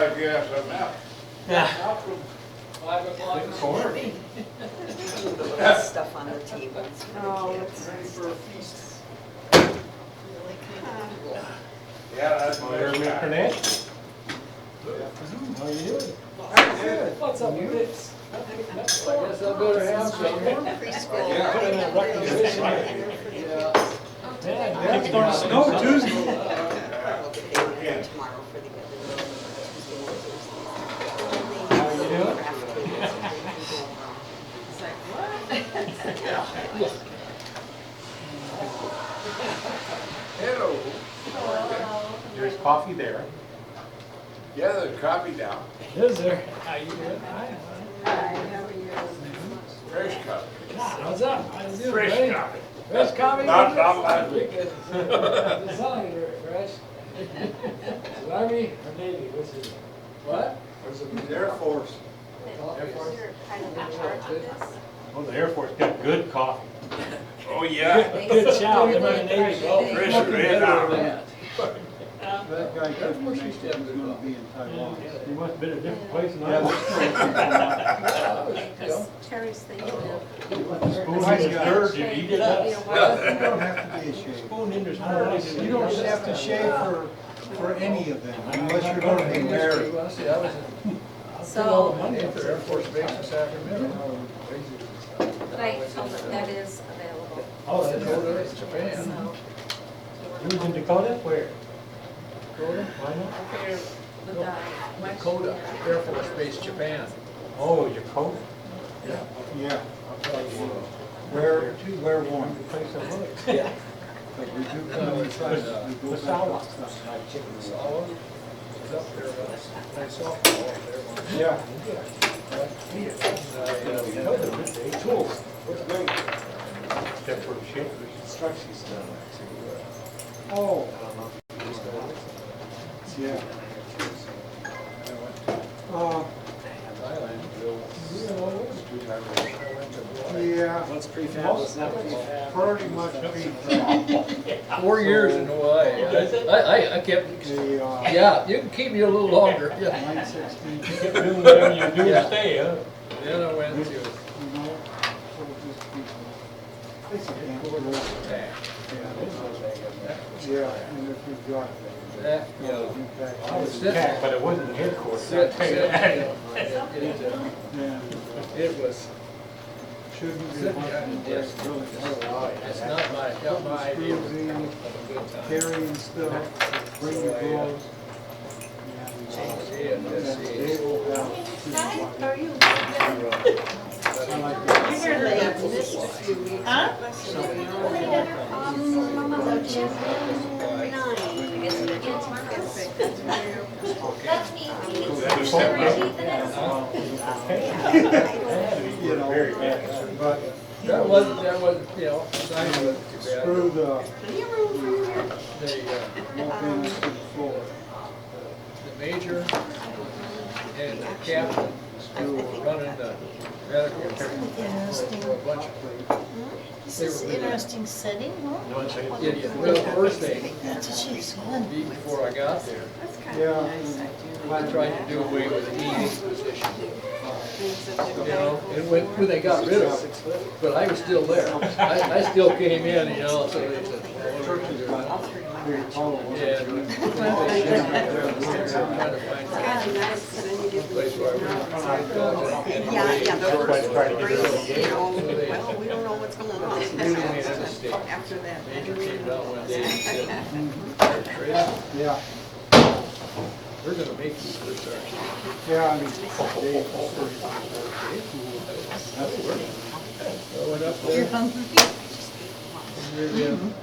like you have some now. Yeah. 5 o'clock. Stuff on the table. Oh, it's ready for a feast. Yeah, that's Well, my there's Mr. guy. Nate. How you doing? What's up with this? I guess I better have some. Preschool. Yeah. Put in that recognition. Yeah. Yeah, it's going to snow Tuesday. Tomorrow for the other. How you doing? It's like, what? Hello. There's coffee there. Yeah, there's coffee down. Is there? How you doing? Hi. Hi, how are you? Fresh coffee. What's up? How you doing, Fresh buddy? coffee. Fresh coffee? Not last week. It's selling it fresh. Is it Army or Navy? What's it? What? Or is it Air Force. Air Force? Oh, the Air Force got good coffee. Oh, yeah. Good shout. They're running Navy. Well, Fresh fucking red better out. than that. That guy couldn't make it, he was gonna be in Taiwan. You must have been a different place than I Yeah, was. Because Terry's thinking of. Spoon in the dirt, you eat it up. You don't have to be ashamed. Spoon in the dirt. You don't have to shave for any of them, unless you're gonna be married. Well, see, I was in, all the money at the Air Force Base in Sacramento. But I told them that is available. Oh, that's over in Japan. So, You was in Dakota? Where? Dakota? Why not? there with the. Dakota, Air Force Base, Japan. Oh, your coat? Yeah, I'll tell you. wear one. Place I was. Yeah. Like we do come inside, we go The back Sawa. up stuff. Sawa was up there, I saw up there. Yeah. That was a good day. Tools. Except for the shit. Construction's done, Oh, yeah. Yeah, What's prefab, what's not prefab? pretty much prefab. 4 years in Hawaii. I kept, The, yeah, you can keep me a little longer. Yeah. 916, You kept doing whatever you do Yeah. to stay, huh? Then I went to you know, so just people. It's a gamble. Yeah, and if you've got that, you know, I was sitting, Yeah, but it wasn't headquarters. sit, I'll tell you that. yeah, it was, shouldn't be Sitting much behind of the a desk. really. it's not my idea of a good time. Carrying stuff, bring your gloves. See it, let's see it. They will have. How are you? I like that. You're late, missed a few weeks. Huh? You know, Very bad. but That wasn't, you know, design wasn't too bad. screw the The, pins to the floor. the major and the captain who were running the medical for a bunch of This is an interesting setting, huh? idiots. Well, the first thing, That's what she said. before I got there, Yeah. I tried to do away with the eating position. You know, and when they got rid of it, but I was still there. I still came in, you know, so they said, well, Church is about very tall. yeah. Trying to find place where I would. Yeah, yeah, the Everybody's trying to get rid of the you know, well, we don't know what's going on. After that. Major came down one day and said, "Trace, Yeah, we're gonna make you first sergeant." yeah, I mean, they, I went up You're there. hungry? and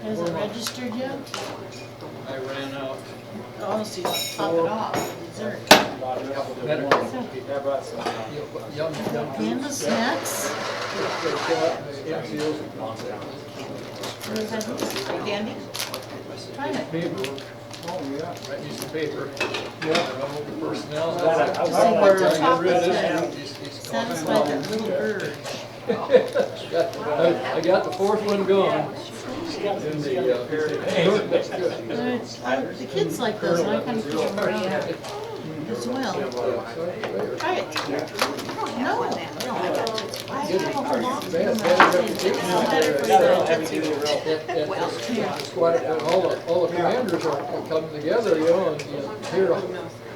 Has it registered yet? I ran out. Oh, so you want to top it off, dessert. Medical. Young And the snacks? Candy? Try it. Paper, oh, yeah. write me some paper. Yeah. Run over personnel. Just see what the top is gonna satisfy that little urge. I got the fourth one going. The kids like those, and I kind of throw them around as well. Try it. No. I have a whole box of them. It's better for you. All the commanders are coming together, you know, and you hear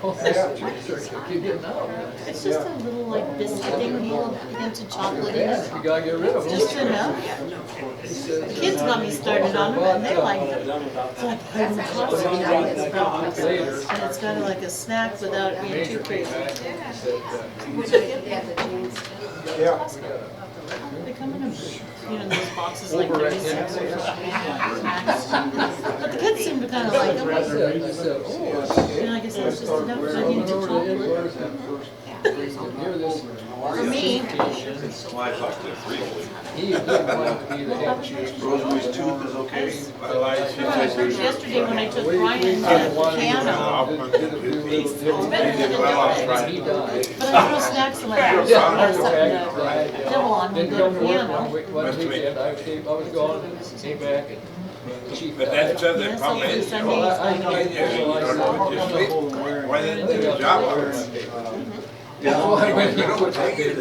all this research that keep getting out. It's just a little like biscuit thing, a little hint of chocolate in it. You gotta get rid of them. Just enough. The kids got me started on them, and they like it. It's like having coffee for breakfast. And it's kind of like a snack without being too crazy. Yeah. They come in, those boxes like 36 or snacks. But the kids seem to kind of like them. I said, oh, And I guess that's just enough because I need to chocolate. hear this. For me, Well, I talked to her briefly. He didn't want to be the head chief. Rosemary's Tooth is okay. yesterday when I took Brian to the piano, He died. but I throw snacks away. I have something to nibble on when Didn't I come go to to the work piano. one weekend, I was gone and came back and the chief But died. that doesn't Yes, come hopefully in. Sunday Well, is I going to know, Why didn't they do the job already? Well, I went- We don't take it,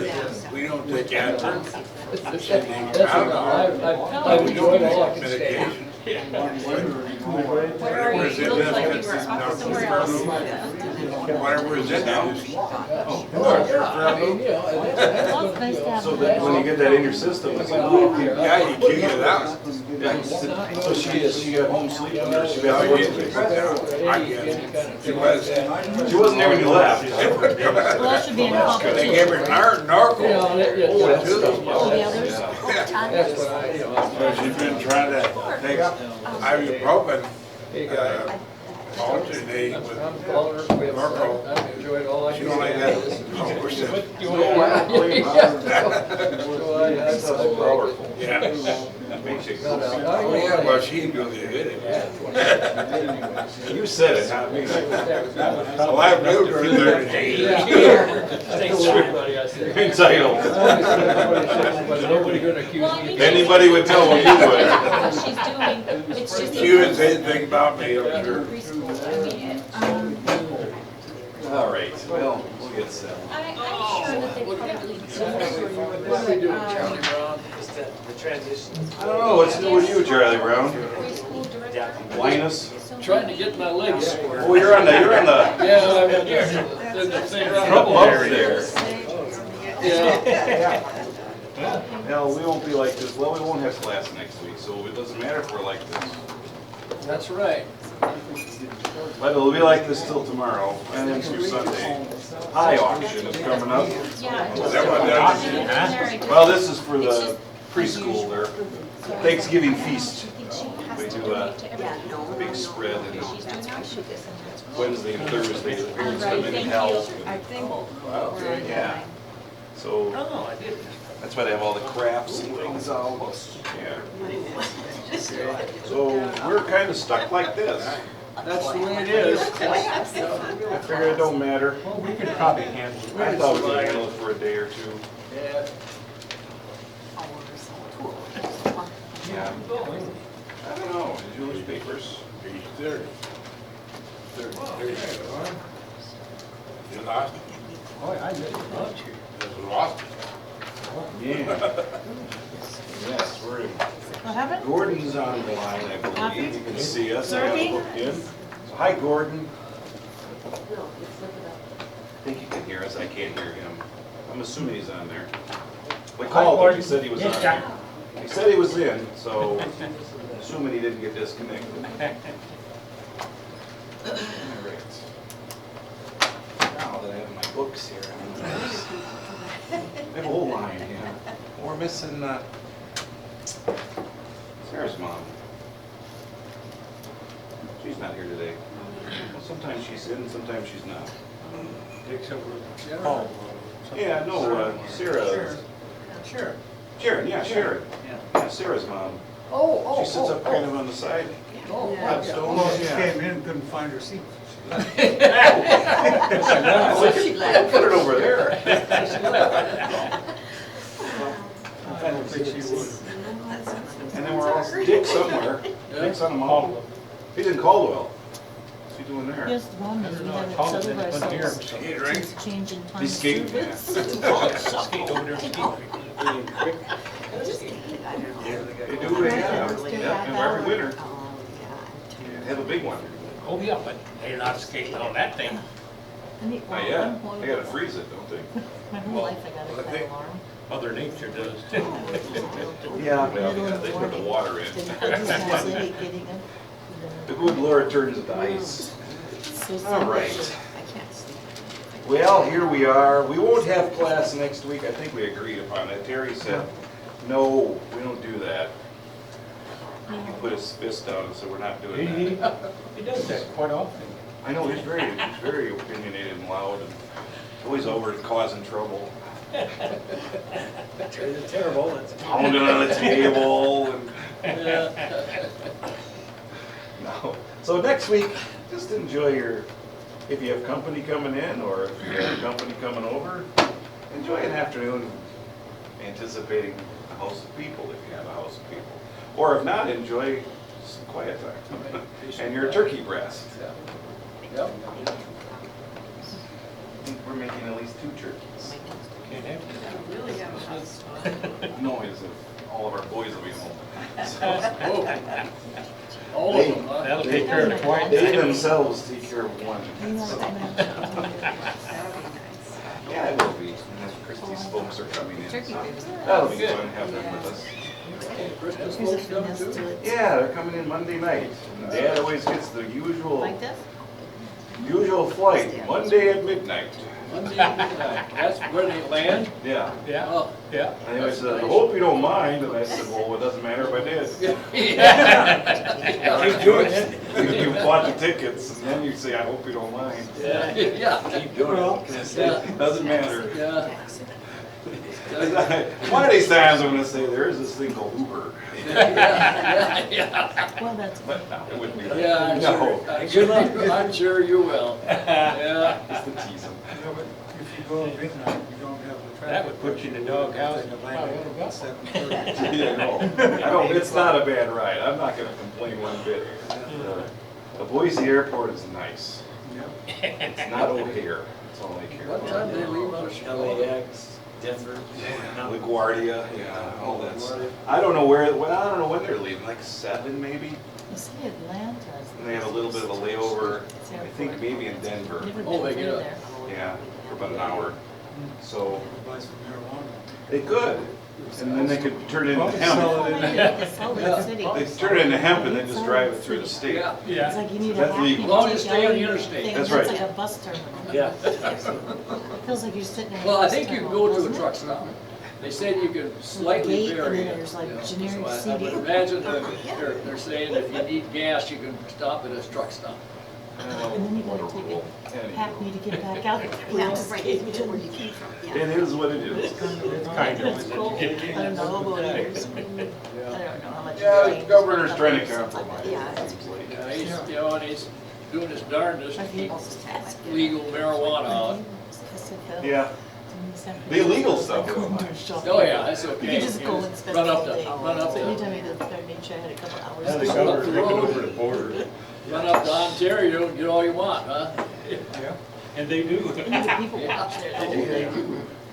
we don't take after. That's enough. I've enjoyed all I can say. Medication. Where are you? Whatever is You in look this, like you it's were not off somewhere else. whatever is in there. Well, yeah, I mean, you know, and that's Well, it's nice to have So them. that when you get that in your system, it's like, Yeah, you can get it out. so she got home sleeping or she got to I work get today? it. I get it. She was, She wasn't there when you left. Well, that should be in a cause they competition. gave her narco. You know, that's Oh, the others? that's what I, you know. She's been trying to take ibuprofen, alternate with I'm calling her, we have, Marco. I've enjoyed all I She can only say. got Yeah. Well, she really hit it. You said it, not me. Well, I've lived for 30 years. Thanks everybody, I said. Entitled. But nobody gonna accuse me. If anybody would tell what you would. What she's doing, it's just. She would say anything about me, I'm sure. Preschool, I mean, All right, well, we'll get set. I'm sure that they probably do. What are we doing, Charlie Brown? I don't know, what's new with you, Charlie Brown? Preschool director. Linus? Trying to get my legs square. Oh, you're on the Yeah, I'm in the thing. trouble up there. Yeah. No, we won't be like this, well, we won't have class next week, so it doesn't matter if we're like this. That's right. But it'll be like this till tomorrow, and then through Sunday. Pie auction is coming up. Yeah. That one does. Well, this is for the preschool, their Thanksgiving feast. We do a big spread, and Wednesday and Thursday, the parents come in and help. Yeah. So, that's why they have all the crafts and things out. Yeah. So, we're kind of stuck like this. That's the way it is. I figure it don't matter. Well, we could probably handle it. I thought we could handle it for a day or two. Yeah. Yeah. I don't know, did you lose papers? He's 30. 30. You lost it. Oh, I did lunch here. You lost it. Yeah. Yes, we're in. What happened? Gordon's on the line, I believe. You can see us. I got it hooked in. So, hi, Gordon. I think you can hear us. I can't hear him. I'm assuming he's on there. We called him. He said he was on there. He said he was in, so assuming he didn't get disconnected. All right. Now that I have my books here, I have a whole line here. We're missing Sarah's mom. She's not here today. Well, sometimes she's in, sometimes she's not. Takes over. Oh. Yeah, no, Sarah. Sure. Sharon, yeah, Sharon. Yeah, Sarah's mom. She sits up kind of on the side. Oh, Flat stone. Well, she Yeah. came in and couldn't find her seat. Put it over there. I don't think she would. And And then we're all, Dick somewhere, Dick's on the mountain. He's in Caldwell. What's he doing there? Here's the one, is we No, haven't Caldwell settled didn't put ourselves here. Hey, drink. since changing time He's skating, service. Skate over there, ski. They do, yeah, every winter. Yeah, have a big one. Oh, yeah, but they're not skating on that thing. Not yet. They gotta freeze it, don't they? My whole life I got a fire alarm. Mother Nature does. Yeah, well, yeah, they put the water in. I just hate getting it. The good Lord turns it to ice. So All right. I can't sleep. Well, here we are. We won't have class next week. I think we agreed upon that. Terry said, no, we don't do that. He put his fist down and said, we're not doing He that. he does that quite often. I know, he's very opinionated and loud and always over causing trouble. It's terrible, it's. Pounding on the table and, no. So next week, just enjoy if you have company coming in or if you have company coming over, enjoy an afternoon anticipating a house of people if you have a house of people. Or if not, enjoy some quiet time and your turkey breast. Yep. I think we're making at least 2 turkeys. Can't have Really have a house. No, it's all of our boys will be home. So All of them, huh? That'll take care of the quiet they time. themselves take care of one. You know So, what I meant? That would be nice. yeah, it will be. And then Christie's folks are coming in. Turkey So ribs. that'll be fun, have them with us. Christmas Here's a folks come finesse too? to it. Yeah, they're coming in Monday night. And Dad always gets the Like this? usual flight, Monday at midnight. Monday, that's where they land? Yeah. Yeah, Oh. yeah. And he always said, I hope you don't mind. And I said, well, it doesn't matter if I did. Keep doing it. You bought the tickets and then you say, I hope you don't mind. Yeah, keep doing it. Yeah. Doesn't matter. Yeah. One of these times I'm gonna say, there is this thing called Uber. Yeah. Well, that's. But no, it wouldn't be. Yeah, I'm No. sure, I'm sure you will. Yeah. Just to tease them. Yeah, but if you go at midnight, you don't have the traffic. That would put you in the doghouse. They can land at 7:30. Yeah, no, I don't, it's not a bad ride, I'm not gonna complain one bit. The Boise Airport is nice, it's not O'Hare, that's all I care What about. time do they leave out of Chicago? LAX, Denver. LaGuardia, yeah, all that's, I don't know when they're leaving, like 7 maybe? You say Atlanta. And they have a little bit of a layover, I think maybe in Denver, Never Oh, been they through get there. yeah, for about an hour. So, Buy some marijuana. they could, and then they could turn it into Probably hemp. sell it in there. It's Salt Lake City. They turn it into hemp and then just drive it through the state. Yeah. It's Yeah. like you need a That's happy legal. As long as you take stay on out the your interstate. thing. That's It's right. like a bus terminal. Yeah. Feels like you're sitting in a Well, I bus think you can terminal, go to a doesn't it? truck stop. They said you could slightly Gate, and vary then it. there's like you know. generic So I would seating. imagine that they're saying if you need gas, you can stop at a truck stop. And then you gotta take Rule. a hackney to get back out. Yeah, right, to where you came from, It yeah. is what it is. It's kind of, It's cold. I don't know about yours. I don't know how much. Yeah, it the changed. governor's trying to Something like compromise. Yeah, it seems like. Yeah, he's, you know, and he's doing his darndest to keep that. legal marijuana out. Yeah, the illegal stuff, we don't mind. Oh, yeah, that's You okay. could just go and spend Run all up day. the, run up So the, anytime you did the third nature, I had a couple hours. Yeah, the to go. governor's looking over the border. run up to Ontario and get all you want, huh? Yeah. And they do. They need a people watch there. the whole day.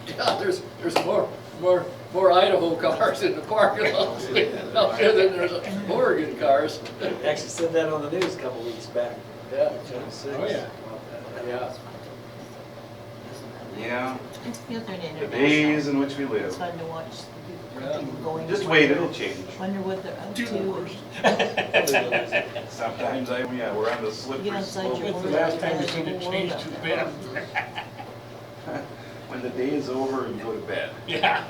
Yeah, there's more Idaho cars in the parking lot out there than there's Oregon cars. Actually said that on the news a couple weeks back. Yeah, Oh, yeah. yeah. Yeah, It's feel kind of the international. days in which we It's live. fun to watch Yeah. people going. Just wait, it'll change. Wonder what they're up to. Sometimes we're on the slippery Get outside slope. your When's the last time you seen it change to better? When the day is over and you go to bed. Yeah.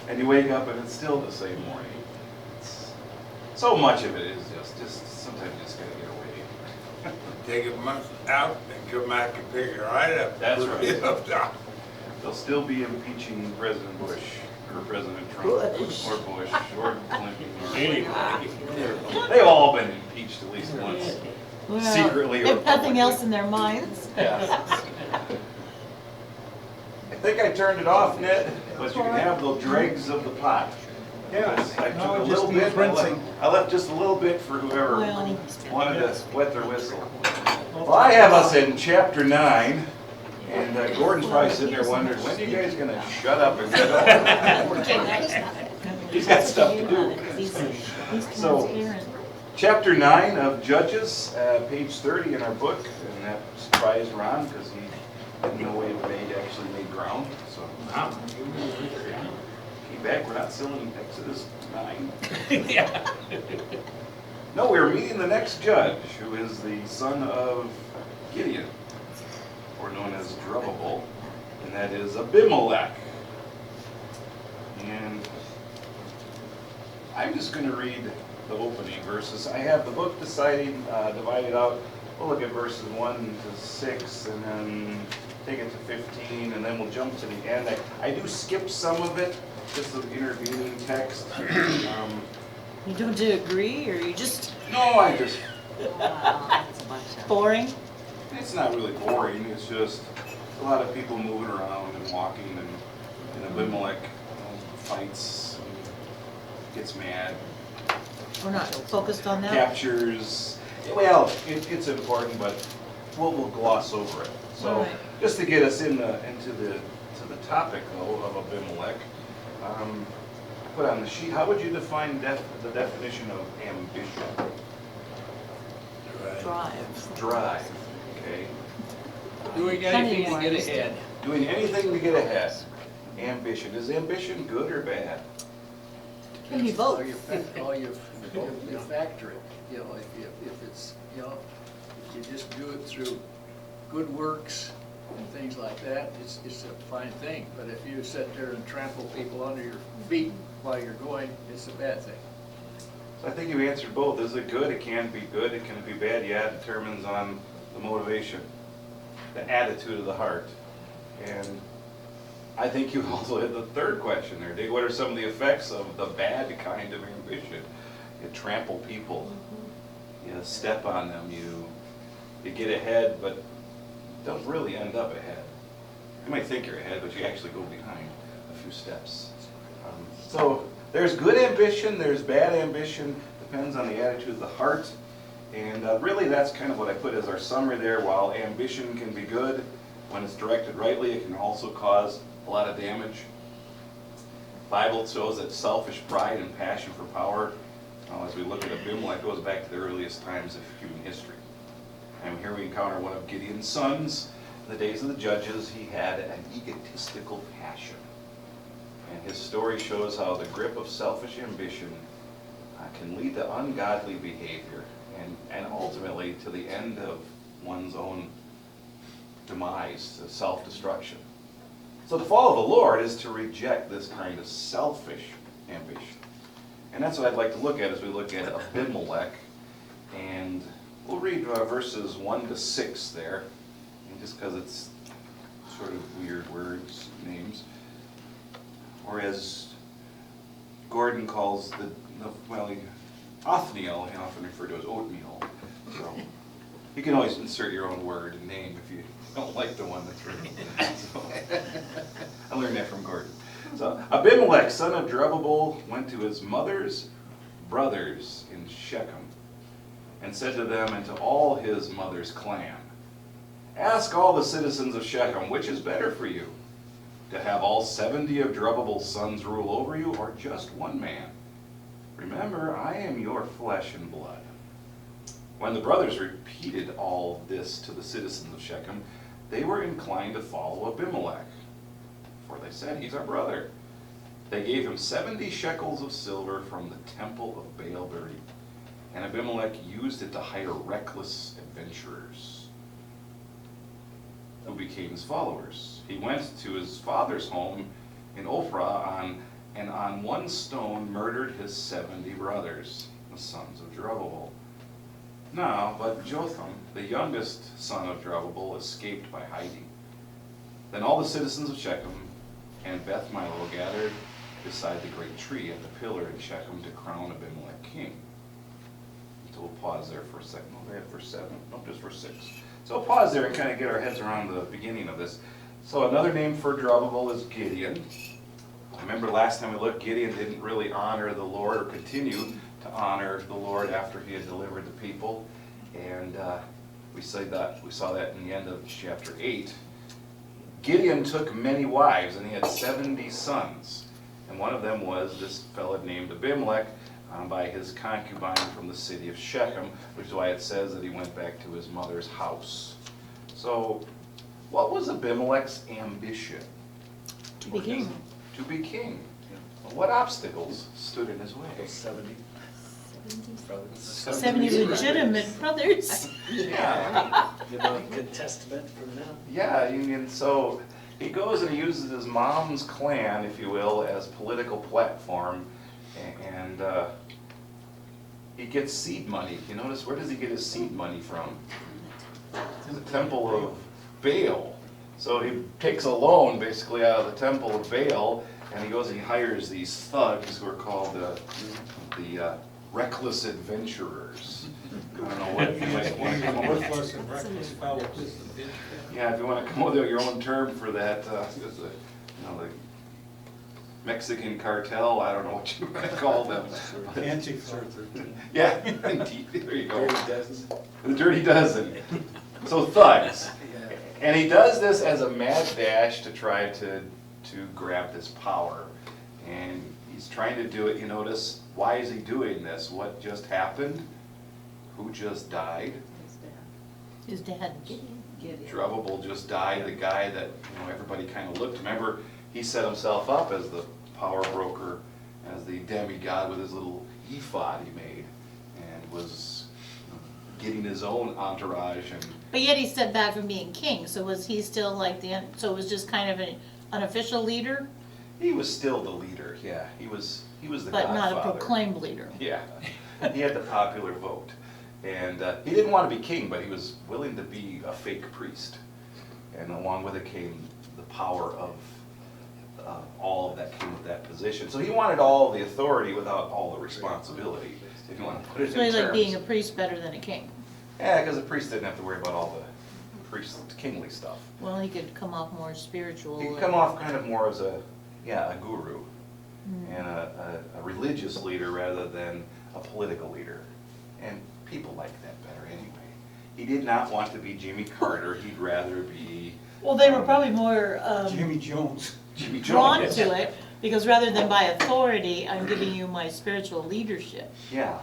And you wake up and it's still the same morning. So much of it is just sometimes you just gotta get away. Take a month out and come back and pick it right up. That's right. Right up top. They'll still be impeaching President Bush or President Trump or Bush or Clinton or. Anyway. They've all been impeached at least once. Well, Secretly or if nothing publicly. else in their minds. Yeah. I think I turned it off, Ned, but you can have the dregs of the pot. Yes, I took now a it little just needs bit, rinsing. I left just a little bit for whoever Well, wanted to wet their whistle. Well, I have us in chapter 9, and Gordon's probably sitting there wondering, when are you guys gonna shut up and get on? He's got stuff to do. He's So- transparent. Chapter 9 of Judges, page 30 in our book, and that surprised Ron because he didn't know it actually made ground. So, back, we're not still in Exodus 9. No, we're meeting the next judge, who is the son of Gideon, or known as Jerubbaal, and that is Abimelech. And I'm just going to read the opening verses. I have the book divided out. We'll look at verses 1 to 6, and then take it to 15, and then we'll jump to the end. I do skip some of it, just the intervening text. You don't agree, or you just No, I just, boring? it's not really boring, it's just a lot of people moving around and walking, and Abimelech fights, and gets mad, We're not focused on that? captures, well, it's important, but we'll gloss over it. So, All right. just to get us into the topic though of Abimelech, put on the sheet, how would you define the definition of ambition? Drive. Drive, okay? Doing anything to get ahead. Doing anything to get ahead. Ambition. Is ambition good or bad? Can be both. How you factor it, you know, if it's, you know, if you just do it through good works and things like that, it's a fine thing. But if you sit there and trample people under your feet while you're going, it's a bad thing. So I think you answered both. Is it good? It can be good. It can be bad. Yeah, it determines on the motivation, the attitude of the heart. And I think you also hit the third question there, Dig. What are some of the effects of the bad kind of ambition? You trample people. You step on them. You get ahead, but don't really end up ahead. You might think you're ahead, but you actually go behind a few steps. So there's good ambition, there's bad ambition, depends on the attitude of the heart. And really that's kind of what I put as our summary there. While ambition can be good, when it's directed rightly, it can also cause a lot of damage. The Bible shows that selfish pride and passion for power, as we look at Abimelech, goes back to the earliest times of human history. And here we encounter one of Gideon's sons. In the days of the judges, he had an egotistical passion. And his story shows how the grip of selfish ambition can lead to ungodly behavior and ultimately to the end of one's own demise, to self-destruction. So to follow the Lord is to reject this kind of selfish ambition. And that's what I'd like to look at as we look at Abimelech. And we'll read verses 1 to 6 there, and just because it's sort of weird words, names. Or as Gordon calls Othniel, he often referred to as oatmeal. So you can always insert your own word and name if you don't like the one that's written. So, I learned that from Gordon. So Abimelech, son of Jerubbaal, went to his mother's brothers in Shechem, and said to them and to all his mother's clan, "Ask all the citizens of Shechem, which is better for you, to have all 70 of Jerubbaal's sons rule over you, or just one man? Remember, I am your flesh and blood." When the brothers repeated all this to the citizens of Shechem, they were inclined to follow Abimelech, for they said, "He's our brother." They gave him 70 shekels of silver from the temple of Baal-berith, and Abimelech used it to hire reckless adventurers who became his followers. He went to his father's home in Ophrah and on one stone murdered his 70 brothers, the sons of Jerubbaal. Now, but Jotham, the youngest son of Jerubbaal, escaped by hiding. Then all the citizens of Shechem and Beth Milo gathered beside the great tree at the pillar in Shechem to crown Abimelech king. So we'll pause there for a second. No, we have verse 7. No, just verse 6. So we'll pause there and kind of get our heads around the beginning of this. So another name for Jerubbaal is Gideon. remember last time we looked, Gideon didn't really honor the Lord or continue to honor the Lord after he had delivered the people. And we saw that in the end of chapter 8. Gideon took many wives, and he had 70 sons. And one of them was this fellow named Abimelech, by his concubine from the city of Shechem, which is why it says that he went back to his mother's house. So, what was Abimelech's ambition? To be king. To be king. Well, what obstacles stood in his way? 70. 70 legitimate brothers. Yeah. You know, a good testament from them. Yeah, and so he goes and he uses his mom's clan, if you will, as political platform, and he gets seed money. You notice, where does he get his seed money from? The temple of Baal. So he takes a loan basically out of the temple of Baal, and he goes and he hires these thugs who are called the reckless adventurers. I don't know what you might want to come up with. Worthless and reckless fellows. Yeah, if you want to come up with your own term for that, the Mexican cartel, I don't know what you want to call them. Fancy folk. Yeah, indeed, there you go. Dirty dozen. The Dirty Dozen. So thugs. And he does this as a mad dash to try to grab this power. And he's trying to do it, you notice, why is he doing this? What just happened? Who just died? His dad. Zerubbabel just died, the guy that everybody kind of looked. Remember, he set himself up as the power broker, as the demigod with his little ephod he made, and was getting his own entourage. And But yet he stepped back from being king, so was he still like so it was just kind of an unofficial leader? he was still the leader. Yeah, he was the But godfather. not a proclaimed leader. Yeah, he had the popular vote, and he didn't want to be king, but he was willing to be a fake priest, and along with it came the power of all of that came with that position. So he wanted all the authority without all the responsibility, if you want to put it in So he's terms. like being a priest better than a king. Yeah, because the priest didn't have to worry about all the kingly stuff. Well, he could come off more spiritual. He could come off kind of more as a guru and a religious leader rather than a political leader. And people like that better anyway. He did not want to be Jimmy Carter. He'd rather be Well, they were probably more Jimmy Jones. Jimmy drawn Jones. to it, because rather than by authority, I'm giving you my spiritual leadership. Yeah.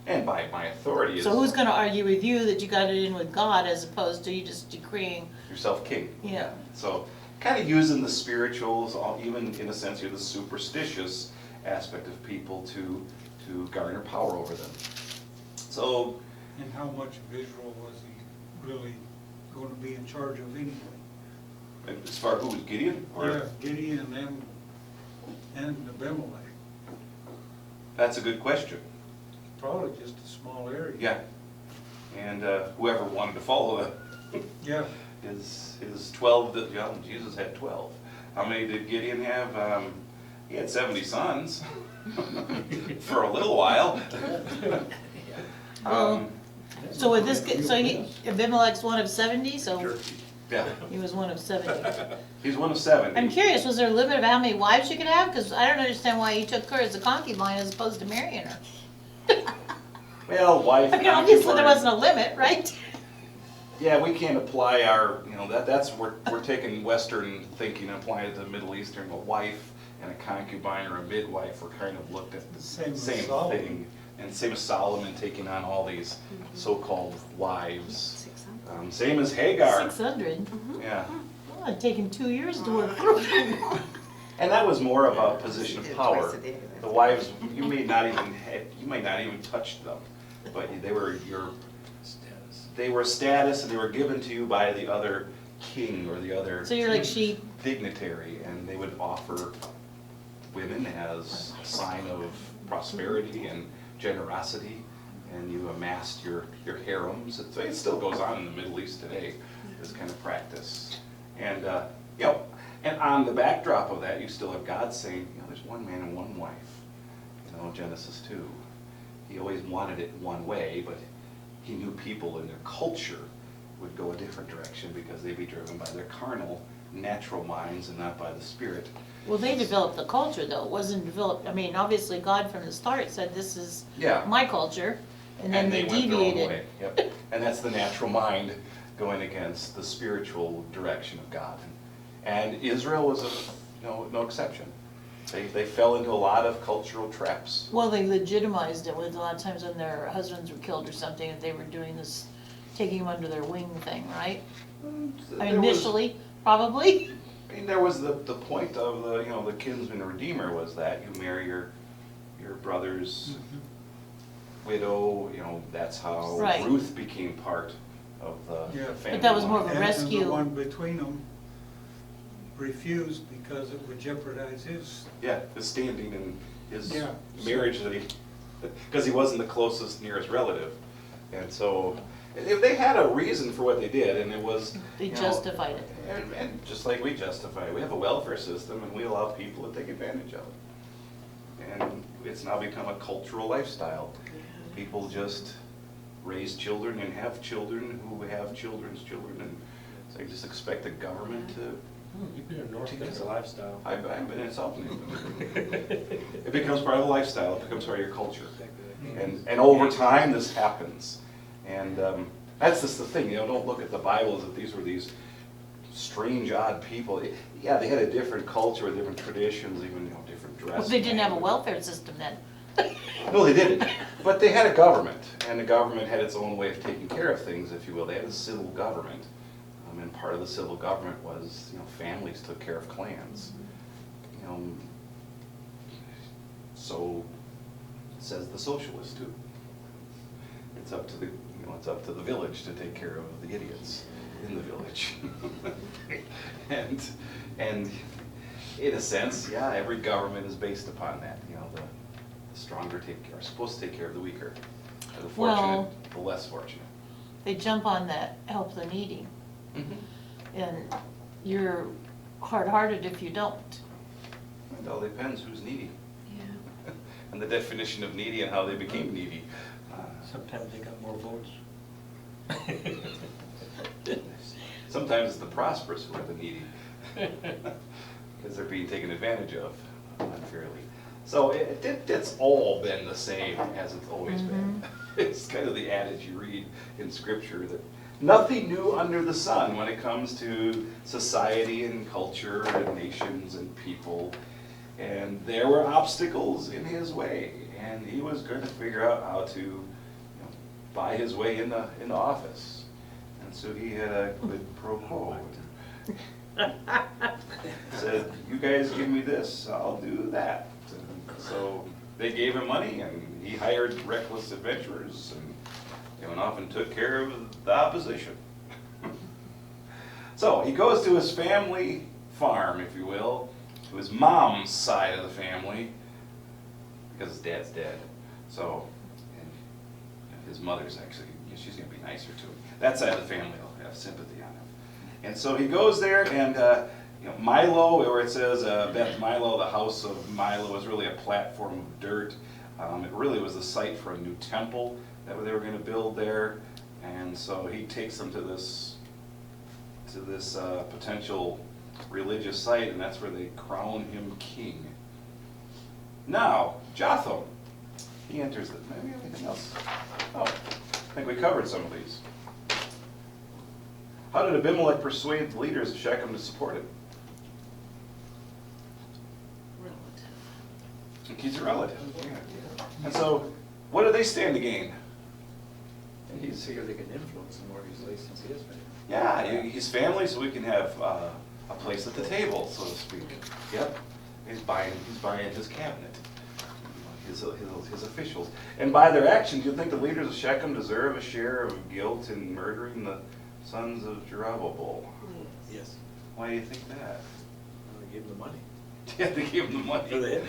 And by my authority is So who's gonna argue with you that you got it in with God as opposed to you just decreeing, yourself king. Yeah. So kind of using the spirituals, even in a sense here, the superstitious aspect of people to garner power over them. So And how much visual was he really going to be in charge of anyway? as far as who was Gideon? Or- Yeah, Gideon and them, and Abimelech. That's a good question. Probably just a small area. Yeah. And whoever wanted to follow them. Yeah. His 12, Jesus had 12. How many did Gideon have? He had 70 sons for a little while. so with this, so Abimelech's one of 70, so Yeah, he was one of 70. he's one of 70. I'm curious, was there a limit of how many wives you could have? Because I don't understand why he took her as a concubine as opposed to marrying her. Well, wife. I mean, obviously there concubine. wasn't a limit, right? Yeah, we can't apply our, that's, we're taking Western thinking and applying it to Middle Eastern. A wife and a concubine or a midwife were kind of looked at the Same as same Solomon. thing. And same as Solomon taking on all these so-called wives. Same as Hagar. 600. Yeah. Well, it'd taken 2 years to work through. And that was more of a position of power. The wives, you might not even touch them, but they were status, and they were given to you by the other king or the other So you're like sheep. dignitary, and they would offer women as a sign of prosperity and generosity, and you amassed your harems. It still goes on in the Middle East today, this kind of practice. And and on the backdrop of that, you still have God saying, there's one man and one wife. Genesis 2. He always wanted it one way, but he knew people in their culture would go a different direction because because they be driven by their carnal, natural minds and not by the Spirit. Well, they developed the culture though, it wasn't developed, I mean, obviously God from the start said this is Yeah. my culture, and then they went their own deviated. way. Yep. And that's the natural mind going against the spiritual direction of God. And Israel was no exception. They fell into a lot of cultural traps. Well, they legitimized it with a lot of times when their husbands were killed or something, that they were doing this, taking them under their wing thing, right? I mean, initially, probably. I mean, there was the point of the kinsman redeemer was that you marry your brother's widow, that's how Right. Ruth became part of the Yeah. family. But that was more of a line. And rescue. the one between them refused because it would jeopardize his. Yeah, his standing and his Yeah. marriage because he wasn't the closest, nearest relative. And so, they had a reason for what they did, and it was. They justified it. And just like we justify, we have a welfare system and we allow people to take advantage of it. And it's now become a cultural lifestyle. People just raise children and have children who have children's children, and so they just expect the government to. You've been in North It's a lifestyle. I've been in South It becomes part of the lifestyle, it becomes part of your culture. And over time, this happens. And that's just the thing, don't look at the Bible as if these were these strange, odd people. Yeah, they had a different culture, different traditions, even different dress. Well, they didn't have a welfare system then. No, they didn't. But they had a government, and the government had its own way of taking care of things, if you will. They had a civil government. And part of the civil government was, families took care of clans. So says the socialist too. It's up to the village to take care of the idiots in the village. and in a sense, yeah, every government is based upon that. The stronger are supposed to take care of the weaker. The fortunate, the less fortunate. They jump on that help the needy. And you're hard-hearted if you don't. It all depends who's needy. Yeah. And the definition of needy and how they became needy. Sometimes they got more votes. Sometimes it's the prosperous who are the needy. Because they're being taken advantage of unfairly. So it's all been the same as it's always been. It's kind of the adage you read in Scripture that nothing new under the sun when it comes to society and culture and nations and people. And there were obstacles in his way, and he was going to figure out how to buy his way in the office. And so he had a quid pro quo. Said, you guys give me this, I'll do that. And so they gave him money, and he hired reckless adventurers, and they went off and took care of the opposition. So he goes to his family farm, if you will, to his mom's side of the family, because his dad's dead. So, and his mother's actually, she's going to be nicer to him. That side of the family will have sympathy on him. And so he goes there, and Milo, where it says Beth Milo, the house of Milo, was really a platform of dirt. It really was the site for a new temple that they were going to build there. And so he takes them to this potential religious site, and that's where they crown him king. Now, Jotham, he enters the, maybe anything else? Oh, I think we covered some of these. How did Abimelech persuade the leaders of Shechem to support him? He's a relative. Yeah. And so, what do they stand to gain? And he's here, they can influence him more easily since he is married. Yeah, he's family, so we can have a place at the table, so to speak. Yep, he's buying his cabinet, his officials. And by their actions, you'd think the leaders of Shechem deserve a share of guilt in murdering the sons of Jeroboam. Yes. Why do you think that? They gave him the money. Yeah, they gave him the money. For the-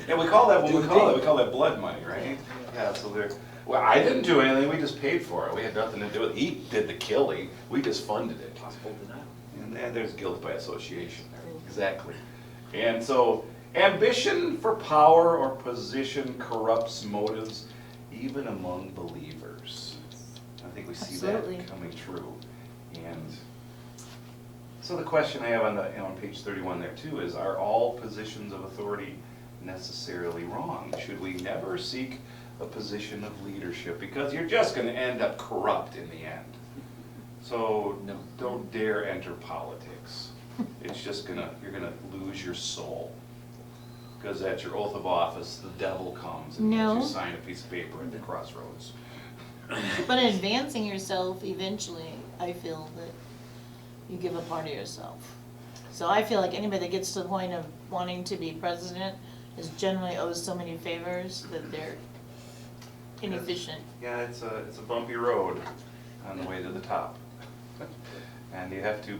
Yeah, we call that blood money, right? Yeah, so they're, well, I didn't do anything, we just paid for it. We had nothing to do with it. He did the killing, we just funded it. Possible denial. And then there's guilt by association there, exactly. And so, ambition for power or position corrupts motives, even among believers. I think we see Absolutely. that coming true. And So the question I have on the, on page 31 there too is, are all positions of authority necessarily wrong? Should we never seek a position of leadership? Because you're just gonna end up corrupt in the end. So No. don't dare enter politics. It's just you're gonna lose your soul. Because at your oath of office, the devil comes and No. makes you sign a piece of paper at the crossroads. But in advancing yourself, eventually, I feel that you give a part of yourself. So I feel like anybody that gets to the point of wanting to be president is generally owes so many favors that they're inefficient. Yeah, it's a bumpy road on the way to the top. And you have to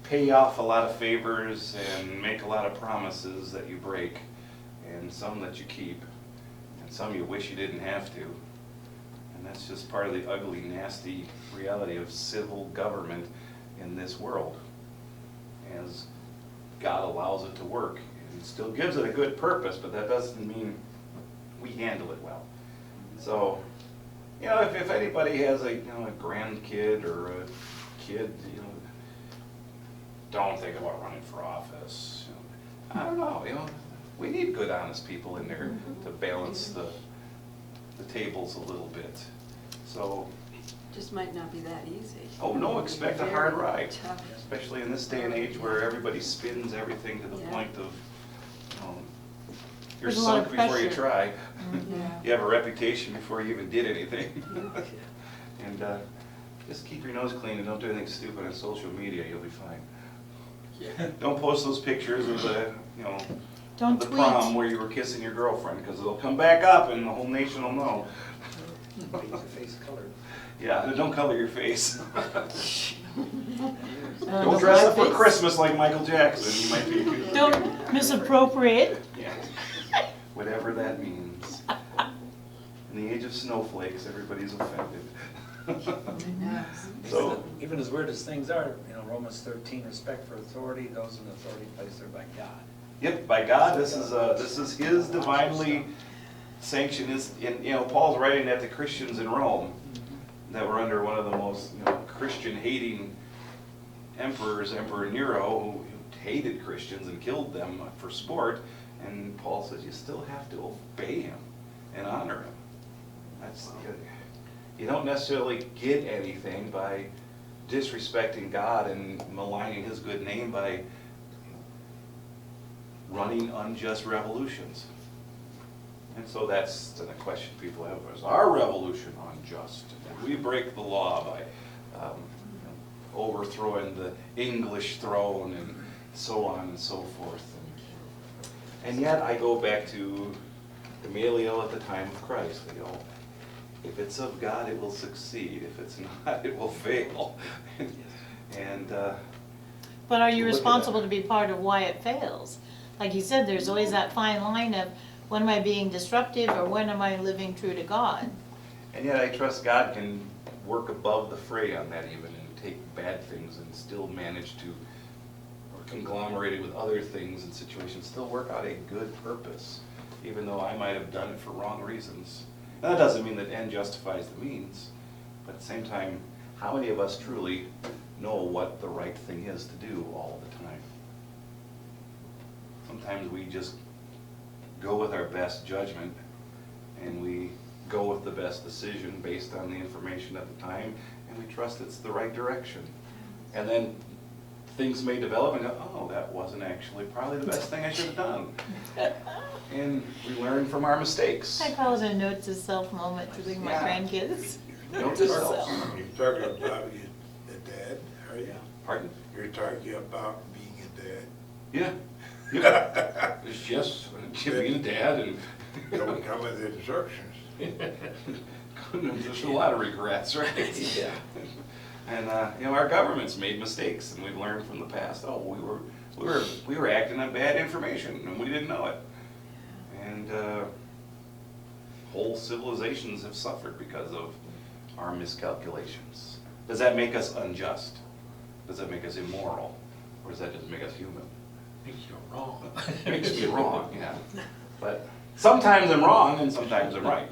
pay off a lot of favors and make a lot of promises that you break, and some that you keep, and some you wish you didn't have to. And that's just part of the ugly, nasty reality of civil government in this world. As God allows it to work, and still gives it a good purpose, but that doesn't mean we handle it well. So, you know, if anybody has a grandkid or a kid, don't think about running for office. I don't know, we need good, honest people in there to balance the tables a little bit. So, Just might not be that easy. oh no, expect a hard Very ride, tough. especially in this day and age where everybody spins everything to the Yeah. point of, you're There's a lot sunk of before you pressure. try. Yeah. You have a reputation before you even did anything. And just keep your nose clean and don't do anything stupid on social media, you'll be fine. Yeah. Don't post those pictures of the, Don't the tweet. prom where you were kissing your girlfriend, because it'll come back up and the whole nation will know. Make the face colored. Yeah, don't color your face. Uh, Don't dress up for blackface. Christmas like Michael Jackson, you might be accused. Don't misappropriate. Yeah. Whatever that means. In the age of snowflakes, everybody's offended. So, Even as weird as things are, Romans 13, respect for authority, those in authority placed there by God. yep, by God, this is His divinely sanctioned. Paul's writing that to Christians in Rome that were under one of the most Christian-hating emperors, Emperor Nero, who hated Christians and killed them for sport. And Paul says you still have to obey him and honor him. That's you don't necessarily get anything by disrespecting God and maligning His good name by running unjust revolutions. And so that's the question people have: is our revolution unjust? Did we break the law by overthrowing the English throne and so on and so forth? And yet I go back to Gamaliel at the time of Christ. If it's of God, it will succeed. If it's not, it will fail. And But are you Look at responsible that. to be part of why it fails? Like you said, there's always that fine line of when am I being disruptive or when am I living true to God? And yet I trust God can work above the fray on that even and take bad things and still manage to conglomerate it with other things and situations, still work out a good purpose, even though I might have done it for wrong reasons. And that doesn't mean that end justifies the means, but at the same time, how many of us truly know what the right thing is to do all the time? Sometimes we just go with our best judgment and we go with the best decision based on the information at the time, and we trust it's the right direction. And then things may develop and go, oh, that wasn't actually probably the best thing I should have done. And we learn from our mistakes. I call it a note to self moment to leave my Yeah. grandkids. Note to self. You're talking about the dad, are you? Pardon? You're talking about being a dad. Yeah. Yeah. It's just being a dad and Don't come with instructions. there's a lot of regrets, right? Yeah. And our government's made mistakes, and we've learned from the past. Oh, we were acting on bad information, and we didn't know it. And whole civilizations have suffered because of our miscalculations. Does that make us unjust? Does that make us immoral, or does that just make us human? Makes you wrong. Makes me wrong, yeah. But sometimes I'm wrong, and sometimes I'm right.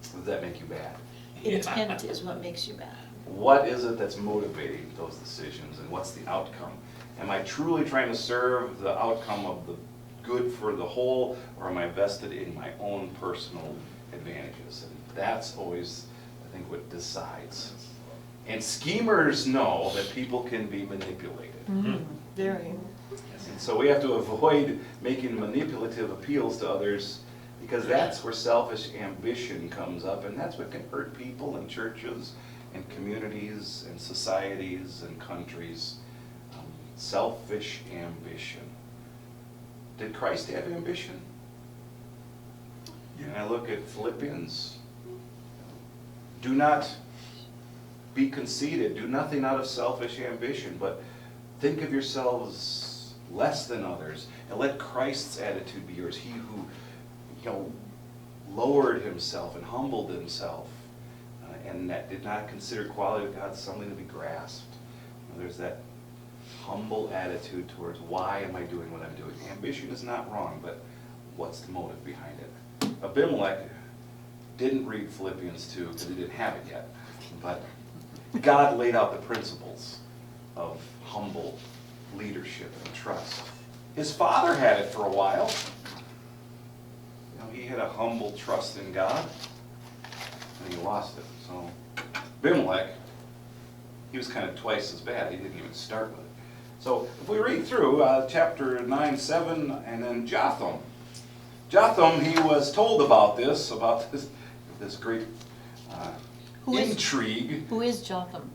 Does that make you bad? Intent is what makes you bad. what is it that's motivating those decisions and what's the outcome? Am I truly trying to serve the outcome of the good for the whole, or am I vested in my own personal advantages? And that's always, I think, what decides. And schemers know that people can be manipulated. Very. And so we have to avoid making manipulative appeals to others, because that's where selfish ambition comes up, and that's what can hurt people and churches and communities and societies and countries. Selfish ambition. Did Christ have ambition? And I look at Philippians. Do not be conceited. Do nothing out of selfish ambition, but think of yourselves less than others, and let Christ's attitude be yours. He who, lowered himself and humbled himself, and that did not consider equality with God something to be grasped. There's that humble attitude towards, why am I doing what I'm doing? Ambition is not wrong, but what's the motive behind it? Abimelech didn't read Philippians 2 because he didn't have it yet, but God laid out the principles of humble leadership and trust. His father had it for a while. He had a humble trust in God, and he lost it. So Abimelech, he was kind of twice as bad. He didn't even start with it. So if we read through chapter 9, 7, and then Jotham. Jotham, he was told about this great intrigue. Who is Jotham?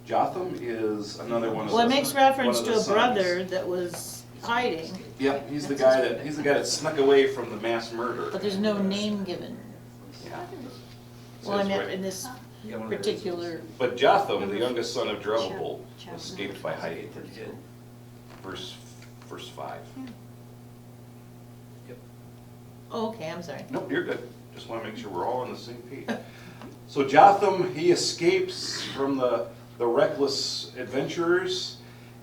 Jotham is another one of Well, it the makes reference to a sons. brother that was hiding, Yep, he's the guy that snuck away from the mass murder. but there's no name given. Yeah. Well, I Says meant right- in this Yeah, one of the particular, But Jotham, the youngest son of Jeroboam, escaped by hiding. Verse 5. oh, okay, I'm sorry. Nope, you're good. Just want to make sure we're all on the same page. So Jotham, he escapes from the reckless adventurers,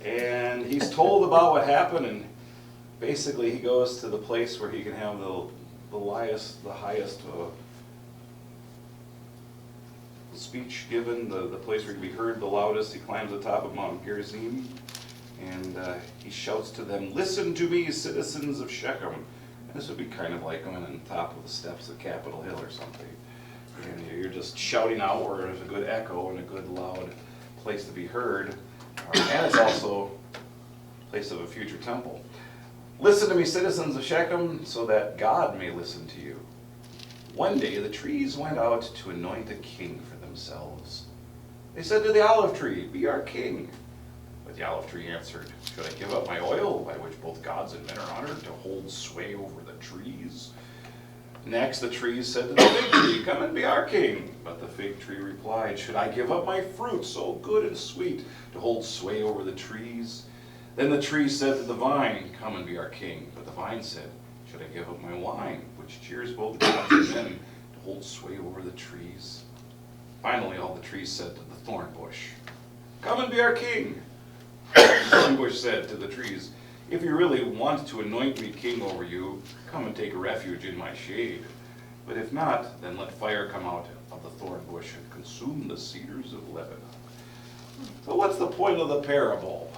and he's told about what happened, and basically he goes to the place where he can have the highest speech given, the place where he can be heard the loudest. He climbs the top of Mount Gerizim, and he shouts to them, "Listen to me, citizens of Shechem." And this would be kind of like going on top of the steps of Capitol Hill or something. And you're just shouting out where there's a good echo and a good loud place to be heard. And it's also a place of a future temple. "Listen to me, citizens of Shechem, so that God may listen to you. One day the trees went out to anoint a king for themselves. They said to the olive tree, 'Be our king.' But the olive tree answered, 'Should I give up my oil, by which both gods and men are honored, to hold sway over the trees?' Next the trees said to the fig tree, 'Come and be our king.' But the fig tree replied, 'Should I give up my fruit, so good and sweet, to hold sway over the trees?' Then the tree said to the vine, 'Come and be our king.' But the vine said, 'Should I give up my wine, which cheers both gods and men, to hold sway over the trees?' Finally all the trees said to the thorn bush, 'Come and be our king.' The thorn bush said to the trees, 'If you really want to anoint me king over you, come and take refuge in my shade. But if not, then let fire come out of the thorn bush and consume the cedars of Lebanon.'" So what's the point of the parable?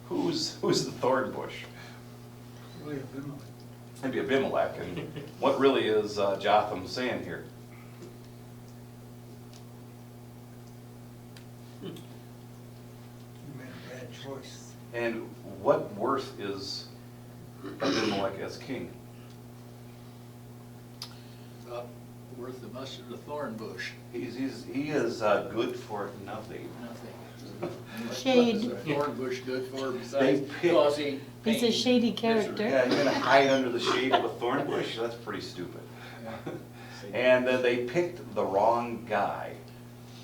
Who's the thorn bush? Really Abimelech. It'd be Abimelech, and what really is Jotham saying here? You made a bad choice. And what worth is Abimelech as king? Not worth the mustard of the thorn bush. He is good for nothing. Nothing. Shade. What's a thorn bush good for They besides pick- causing He's a pain? shady character. Yeah, you're gonna hide under the shade of a thorn bush? That's pretty stupid. And they picked the wrong guy.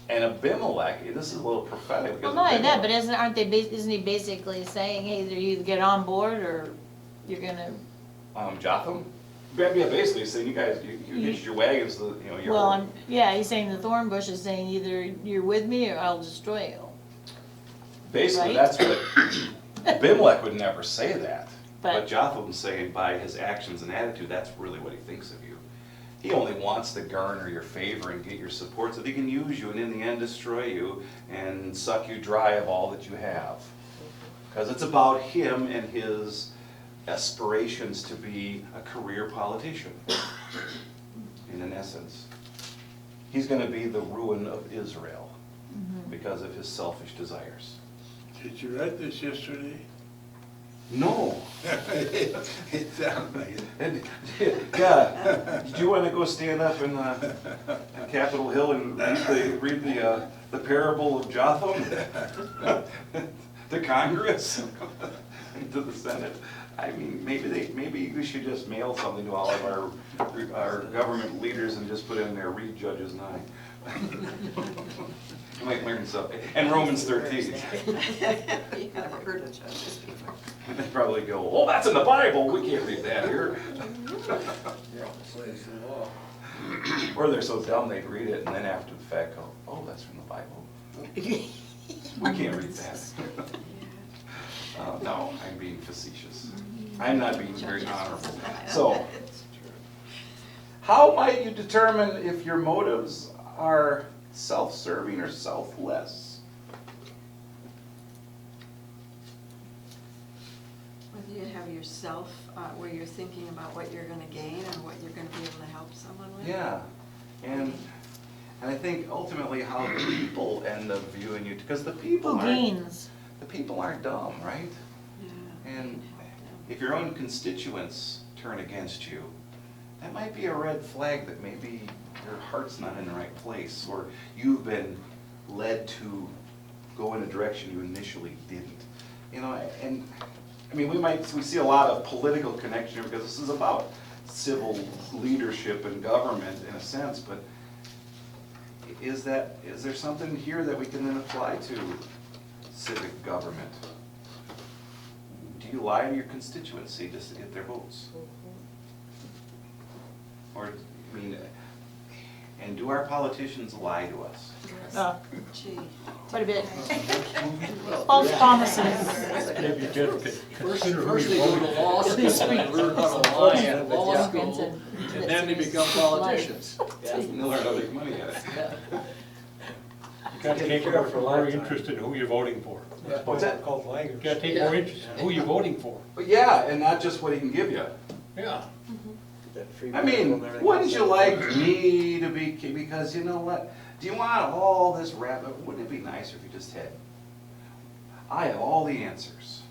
And Abimelech, this is a little prophetic. Well, because not only that, but Abimelech- isn't he basically saying, hey, either you get on board or you're gonna, Jotham? Yeah, basically saying, you guys, you hitched your wagons, you're. well, he's saying the thorn bush is saying either you're with me or I'll destroy you. Basically, right? that's what, Abimelech would never say that. But But- Jotham's saying by his actions and attitude, that's really what he thinks of you. He only wants to garner your favor and get your support so that he can use you and in the end destroy you and suck you dry of all that you have. Because it's about him and his aspirations to be a career politician, in essence. He's going to be the ruin of Israel because of his selfish desires. Did you write this yesterday? No. It sounds like it. And, yeah, do you want to go stand up in Capitol Hill and read the parable of Jotham to Congress, to the Senate? I mean, maybe we should just mail something to all of our government leaders and just put in there, read Judges 9. You might learn something. And Romans 13. You never heard of Judges before. And they probably go, oh, that's in the Bible, we can't read that here. Yeah, it's the law. Or they're so dumb they'd read it and then after the fact go, oh, that's from the Bible. We can't read that. No, I'm being facetious. I'm not being very honorable. So, how might you determine if your motives are self-serving or selfless? Whether you have yourself, where you're thinking about what you're gonna gain and what you're gonna be able to help someone with. Yeah, and I think ultimately how the people end up viewing you, because the people Who gains? the people aren't dumb, right? Yeah. And if your own constituents turn against you, that might be a red flag that maybe your heart's not in the right place, or you've been led to go in a direction you initially didn't. You know, and I mean, we see a lot of political connection here because this is about civil leadership and government in a sense, but is there something here that we can then apply to civic government? Do you lie to your constituency just to get their votes? Or, I mean, and do our politicians lie to us? Gee. Quite a bit. False promises. Maybe just First consider who they you go voted to law school and learn how to lie at law school, and then they become politicians. And they'll learn how to make money at it. You gotta take more interest in who you're voting for. What's that? Called You language. gotta take more interest in who you're voting for. But yeah, and not just what he can give you. Yeah. I mean, wouldn't you like me to be, because you know what? Do you want all this rap? Wouldn't it be nicer if you just had, I have all the answers.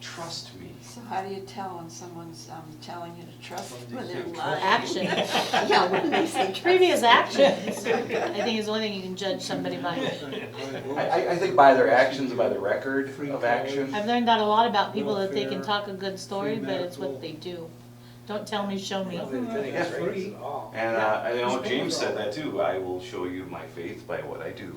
Trust me. So how do you tell when someone's telling you to trust when they're lying? Action. Yeah, when they say trust. Previous actions, I think is the only thing you can judge somebody by. I think by their actions and by the record of action. I've learned that a lot about people, that they can talk a good story, but it's what they do. Don't tell me, show me. And I know James said that too. I will show you my faith by what I do.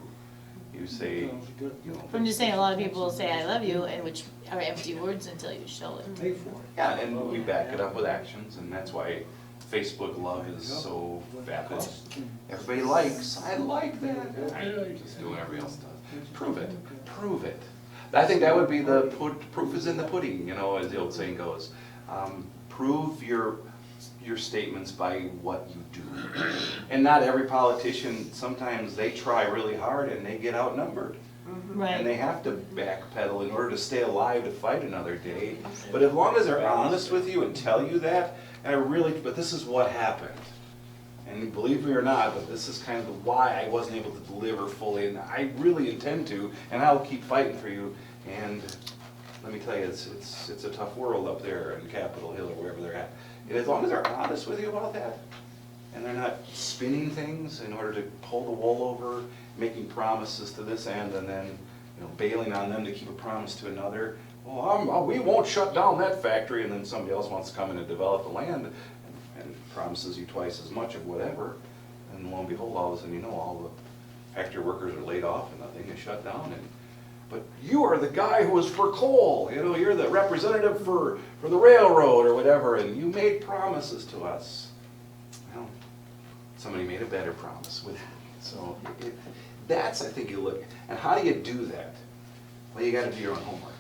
You say, you know. I'm just saying, a lot of people will say I love you, and which are empty words until you show it. Yeah, and we back it up with actions, and that's why Facebook love is so vapid. Everybody likes, I like that. I just do what everybody else does. Prove it, prove it. I think that would be the proof is in the pudding, you know, as the old saying goes. Prove your statements by what you do. And not every politician, sometimes they try really hard and they get outnumbered. And they Right. have to backpedal in order to stay alive to fight another day. But as long as they're honest with you and tell you that, but this is what happened. And believe me or not, but this is kind of why I wasn't able to deliver fully, and I really intend to, and I'll keep fighting for you. And let me tell you, it's a tough world up there in Capitol Hill or wherever they're at. And as long as they're honest with you about that, and they're not spinning things in order to pull the wool over, making promises to this end, and then bailing on them to keep a promise to another. Well, we won't shut down that factory, and then somebody else wants to come in and develop the land and promises you twice as much of whatever. And lo and behold, all of a sudden, all the factory workers are laid off and nothing is shut down. But you are the guy who was for coal, you're the representative for the railroad or whatever, and you made promises to us. Well, somebody made a better promise with me. So that's, I think, you look, and how do you do that? Well, you gotta do your own homework.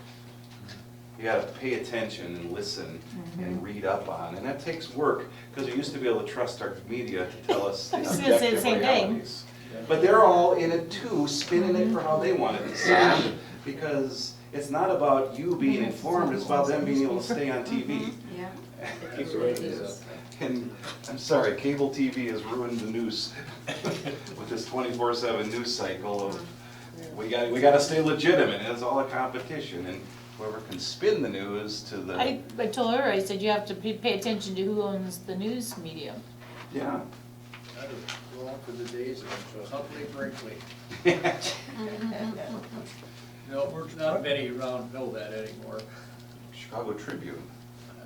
you gotta pay attention and listen and read up on, and that takes work, because we used to be able to trust our media to tell us the I was gonna say the objective same thing. realities. But they're all in it too, spinning it for how they want it to sound, because it's not about you being informed, it's about them being able to stay on TV. Yeah. Keep the ratings up. And I'm sorry, cable TV has ruined the news with this 24/7 news cycle of, we gotta stay legitimate, and it's all a competition, and whoever can spin the news to the, I told her, I said, you have to pay attention to who owns the news media. yeah. I'd go on for the days of Huntley Brinkley. No, we're not many around know that anymore. Chicago Tribune,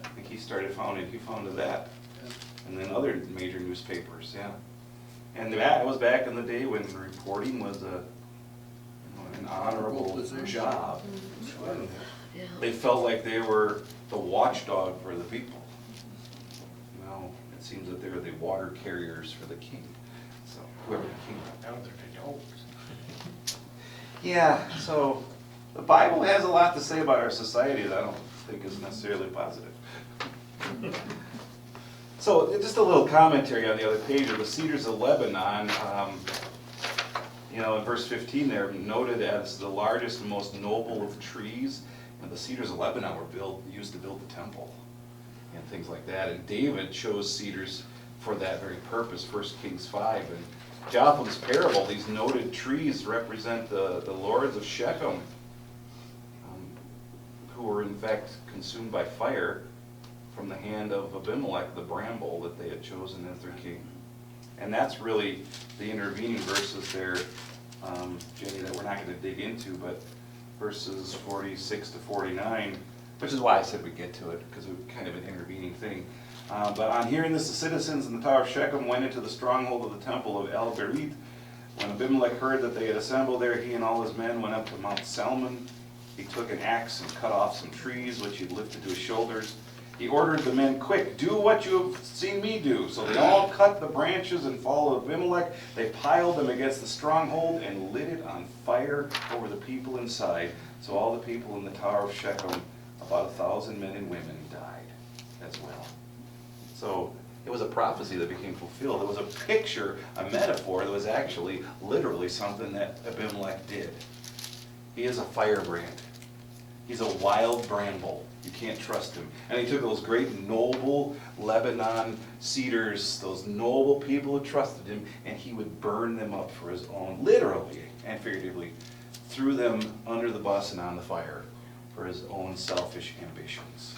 I think he founded that, and then other major newspapers, yeah. And that was back in the day when reporting was an honorable Position. job. They felt like they were the watchdog for the people. Now, it seems that they're the water carriers for the king, so whoever the king. Now they're the dogs. Yeah, so the Bible has a lot to say about our society that I don't think is necessarily positive. So just a little commentary on the other page of the Cedars of Lebanon. In verse 15 there, noted as the largest and most noble of trees. And the Cedars of Lebanon were used to build the temple and things like that. And David chose cedars for that very purpose, 1 Kings 5. And Jotham's parable, these noted trees represent the lords of Shechem, who were in fact consumed by fire from the hand of Abimelech, the bramble that they had chosen as their king. And that's really the intervening verses there, Jenny, that we're not going to dig into, but verses 46 to 49, which is why I said we'd get to it, because it was kind of an intervening thing. But on hearing this, the citizens in the Tower of Shechem went into the stronghold of the temple of El-Berith. When Abimelech heard that they had assembled there, he and all his men went up to Mount Salmon. He took an axe and cut off some trees, which he lifted to his shoulders. He ordered the men, quick, do what you have seen me do. So they all cut the branches and followed Abimelech. They piled them against the stronghold and lit it on fire over the people inside. So all the people in the Tower of Shechem, about 1,000 men and women, died as well. So it was a prophecy that became fulfilled. It was a picture, a metaphor that was actually literally something that Abimelech did. He is a firebrand. He's a wild bramble. You can't trust him. And he took those great noble Lebanon cedars, those noble people who trusted him, and he would burn them up for his own, literally and figuratively, threw them under the bus and on the fire for his own selfish ambitions.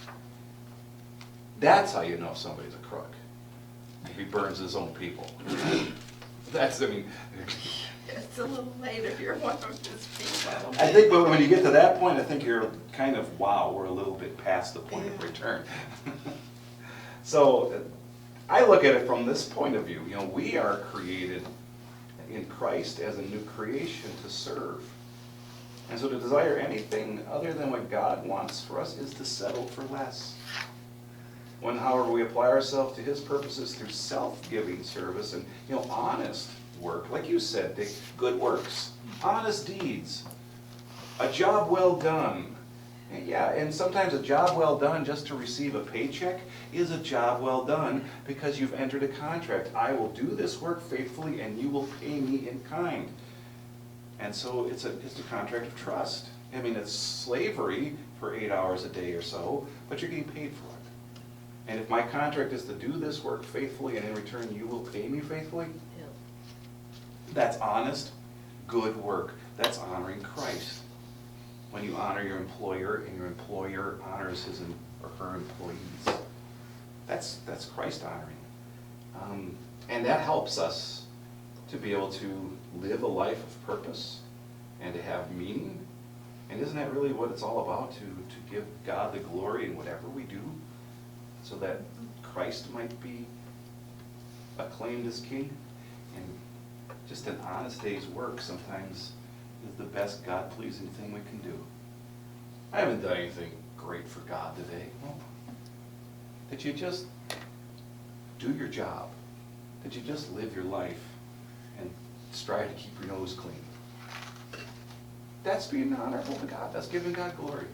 That's how you know somebody's a crook. He burns his own people. It's a little late if you're one of his people. I think when you get to that point, I think you're kind of, wow, we're a little bit past the point of return. So I look at it from this point of view. We are created in Christ as a new creation to serve. And so to desire anything other than what God wants for us is to settle for less. When, however, we apply ourselves to his purposes through self-giving service and, honest work, like you said, Dick, good works, honest deeds, a job well done. And sometimes a job well done just to receive a paycheck is a job well done because you've entered a contract. I will do this work faithfully and you will pay me in kind. And so it's a contract of trust. It's slavery for 8 hours a day or so, but you're getting paid for it. And if my contract is to do this work faithfully and in return you will pay me faithfully, that's honest, good work. That's honoring Christ. When you honor your employer and your employer honors his or her employees. That's Christ honoring. And that helps us to be able to live a life of purpose and to have meaning. And isn't that really what it's all about, to give God the glory in whatever we do, so that Christ might be acclaimed as King? And just an honest day's work sometimes is the best God-pleasing thing we can do. I haven't done anything great for God today. Well, did you just do your job? Did you just live your life and strive to keep your nose clean? That's being honorable to God. That's giving God glory.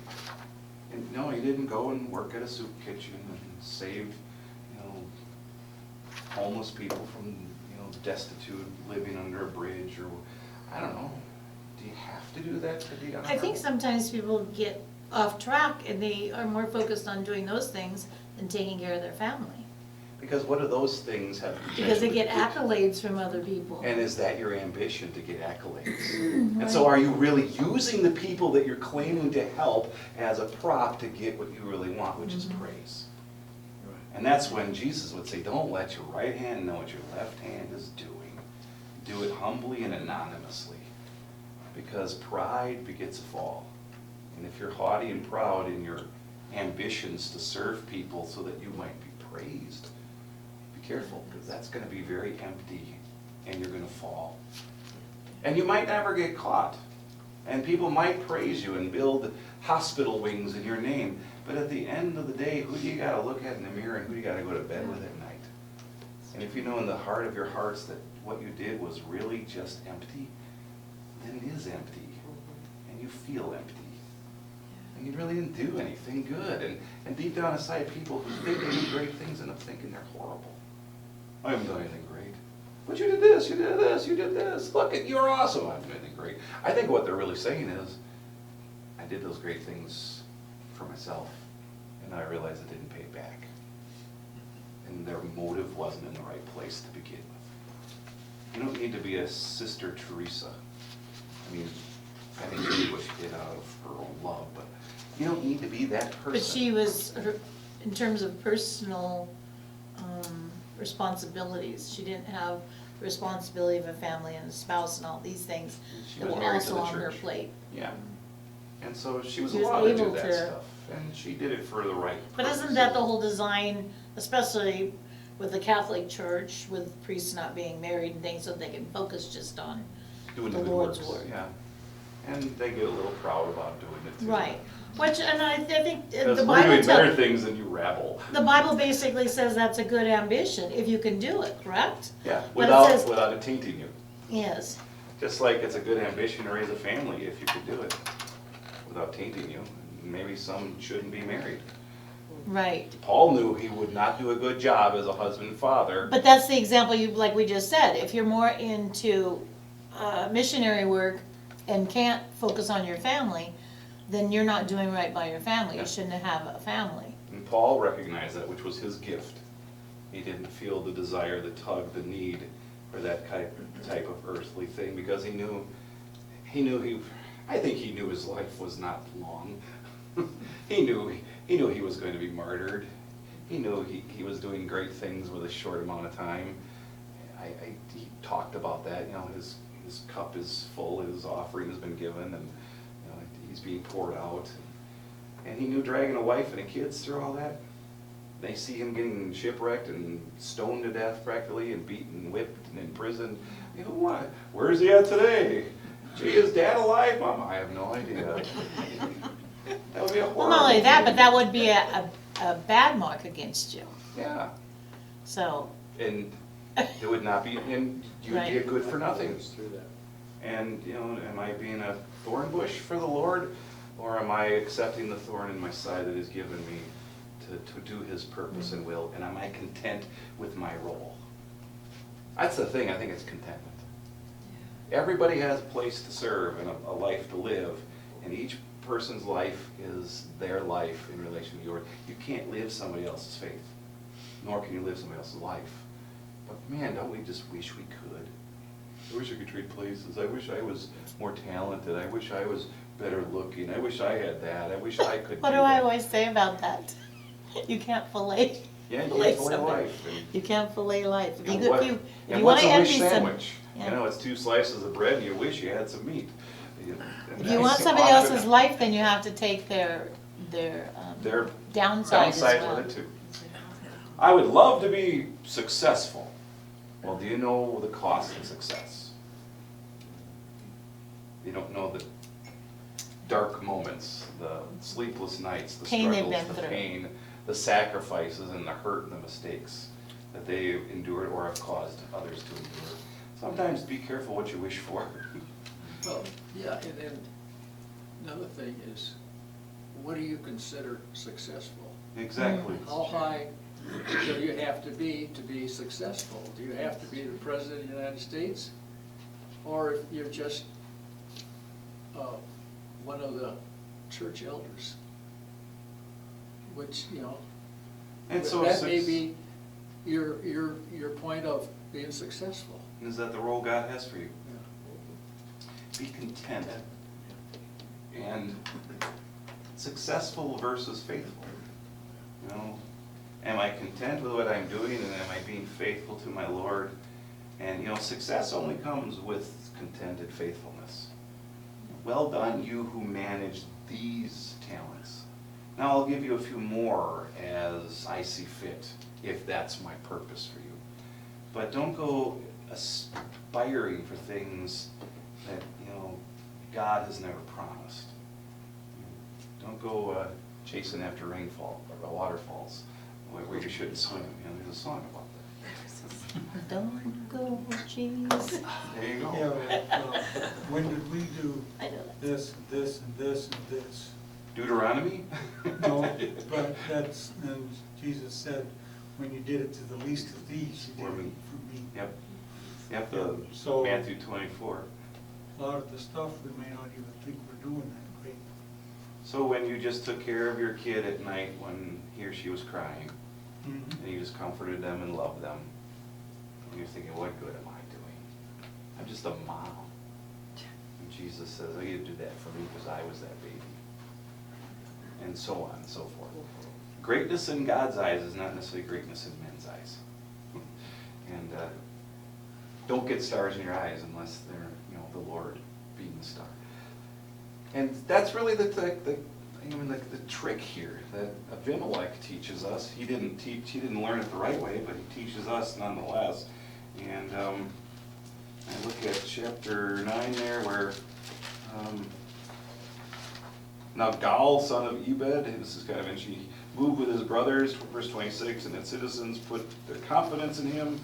And no, he didn't go and work at a soup kitchen and save, homeless people from, destitute, living under a bridge, or, I don't know. Do you have to do that to be honorable? I think sometimes people get off track and they are more focused on doing those things than taking care of their family. Because what do those things have? Because they get potential to accolades from other people. And is that your ambition, to get accolades? And so are you really using the people that you're claiming to help as a prop to get what you really want, which is praise? And that's when Jesus would say, don't let your right hand know what your left hand is doing. Do it humbly and anonymously, because pride begets a fall. And if you're haughty and proud in your ambitions to serve people so that you might be praised, be careful, because that's going to be very empty and you're going to fall. And you might never get caught. And people might praise you and build hospital wings in your name. But at the end of the day, who do you got to look at in the mirror and who do you got to go to bed with at night? And if you know in the heart of your hearts that what you did was really just empty, then it is empty. And you feel empty. And you really didn't do anything good. And deep down inside, people who think they do great things end up thinking they're horrible. I haven't done anything great. But you did this, you did this, you did this. Look, you're awesome. I haven't done anything great. I think what they're really saying is, I did those great things for myself, and I realized I didn't pay back. And their motive wasn't in the right place to begin with. You don't need to be a Sister Teresa. I mean, I think she did what she did out of her own love, but you don't need to be that person. But she was, in terms of personal responsibilities, she didn't have the responsibility of a family and a spouse and all these things She that was were married to also the on her church. plate. Yeah. And so she was She was allowed to do able that to- stuff, and she did it for the right But isn't that the whole design, especially with the Catholic Church, with priests not being married and things, so they can focus just on doing the good Lord's works, work? yeah. And they get a little proud about doing it too. Right, which, and I think Because the we're Bible doing better tells, things than you rabble. the Bible basically says that's a good ambition, if you can do it, correct? Yeah, But it says- without it tainting you. Yes, Just like it's a good ambition to raise a family if you could do it without tainting you. Maybe some shouldn't be married. right. Paul knew he would not do a good job as a husband and father. But that's the example you, like we just said, if you're more into missionary work and can't focus on your family, then you're not doing right by your family. Yeah. You shouldn't have a family. And Paul recognized that, which was his gift. He didn't feel the desire, the tug, the need for that type of earthly thing, because he knew I think he knew his life was not long. He knew he was going to be martyred. He knew he was doing great things with a short amount of time. He talked about that, his cup is full, his offering has been given, and he's being poured out. And he knew dragging a wife and a kids through all that. They see him getting shipwrecked and stoned to death practically, and beaten and whipped and in prison. What? Where's he at today? Gee, is Dad alive, Mom? I have no idea. That would be a horrible Well, not only that, but thing. that would be a bad mark against you. Yeah, So, and it would not be, and you'd be a Right. good for nothing. Through that. And, am I being a thorn bush for the Lord? Or am I accepting the thorn in my side that is given me to do His purpose and will? And am I content with my role? That's the thing, I think it's contentment. Everybody has a place to serve and a life to live, and each person's life is their life in relation to yours. You can't live somebody else's faith, nor can you live somebody else's life. But man, don't we just wish we could? I wish I could trade places. I wish I was more talented. I wish I was better looking. I wish I had that. I wish I could what do do I that. always say about that? You can't fillet. Yeah, you fillet can't fillet somebody. life. And- You can't fillet life. If And you, what- if you and want what's to a wish envy some, sandwich? yeah. It's 2 slices of bread and you wish you had some meat. If you want somebody else's life, then you have to take their Their downside as well. downside with it too. I would love to be successful. Well, do you know the cost of success? You don't know the dark moments, the sleepless nights, the Pain they've struggles, been the through. pain, the sacrifices and the hurt and the mistakes that they endured or have caused others to endure. Sometimes be careful what you wish for. Well, yeah, and then another thing is, what do you consider successful? Exactly. How high do you have to be successful? Do you have to be the President of the United States? Or if you're just one of the church elders? Which, you know, And so that may be your point of being successful. is that the role God has for you? Be content. And successful versus faithful. You know, am I content with what I'm doing, and am I being faithful to my Lord? And you know, success only comes with contented faithfulness. Well done, you who manage these talents. Now I'll give you a few more as I see fit, if that's my purpose for you. But don't go aspiring for things that, you know, God has never promised. Don't go chasing after rainfall or waterfalls where you shouldn't swim. You know, there's a song about that. Don't go chase. There you Yeah, go. but, when did we do I know that. this, and this, and this, and this? Deuteronomy? No, but that's, and Jesus said, when you did it to the least of these, you did it for me. Yep. Yep, the So- Matthew 24. A lot of the stuff, we may not even think we're doing that great. So when you just took care of your kid at night when he or she was crying, Mhm. and you just comforted them and loved them, and you're thinking, what good am I doing? I'm just a mom. And Jesus says, oh, you do that for me because I was that baby. And so on and so forth. Greatness in God's eyes is not necessarily greatness in men's eyes. And don't get stars in your eyes unless they're, you know, the Lord being the star. And that's really the trick here that Abimelech teaches us. He didn't learn it the right way, but he teaches us nonetheless. And I look at chapter 9 there where now Gaal, son of Ebed, this is kind of interesting, he moved with his brothers, verse 26, and the citizens put their confidence in him.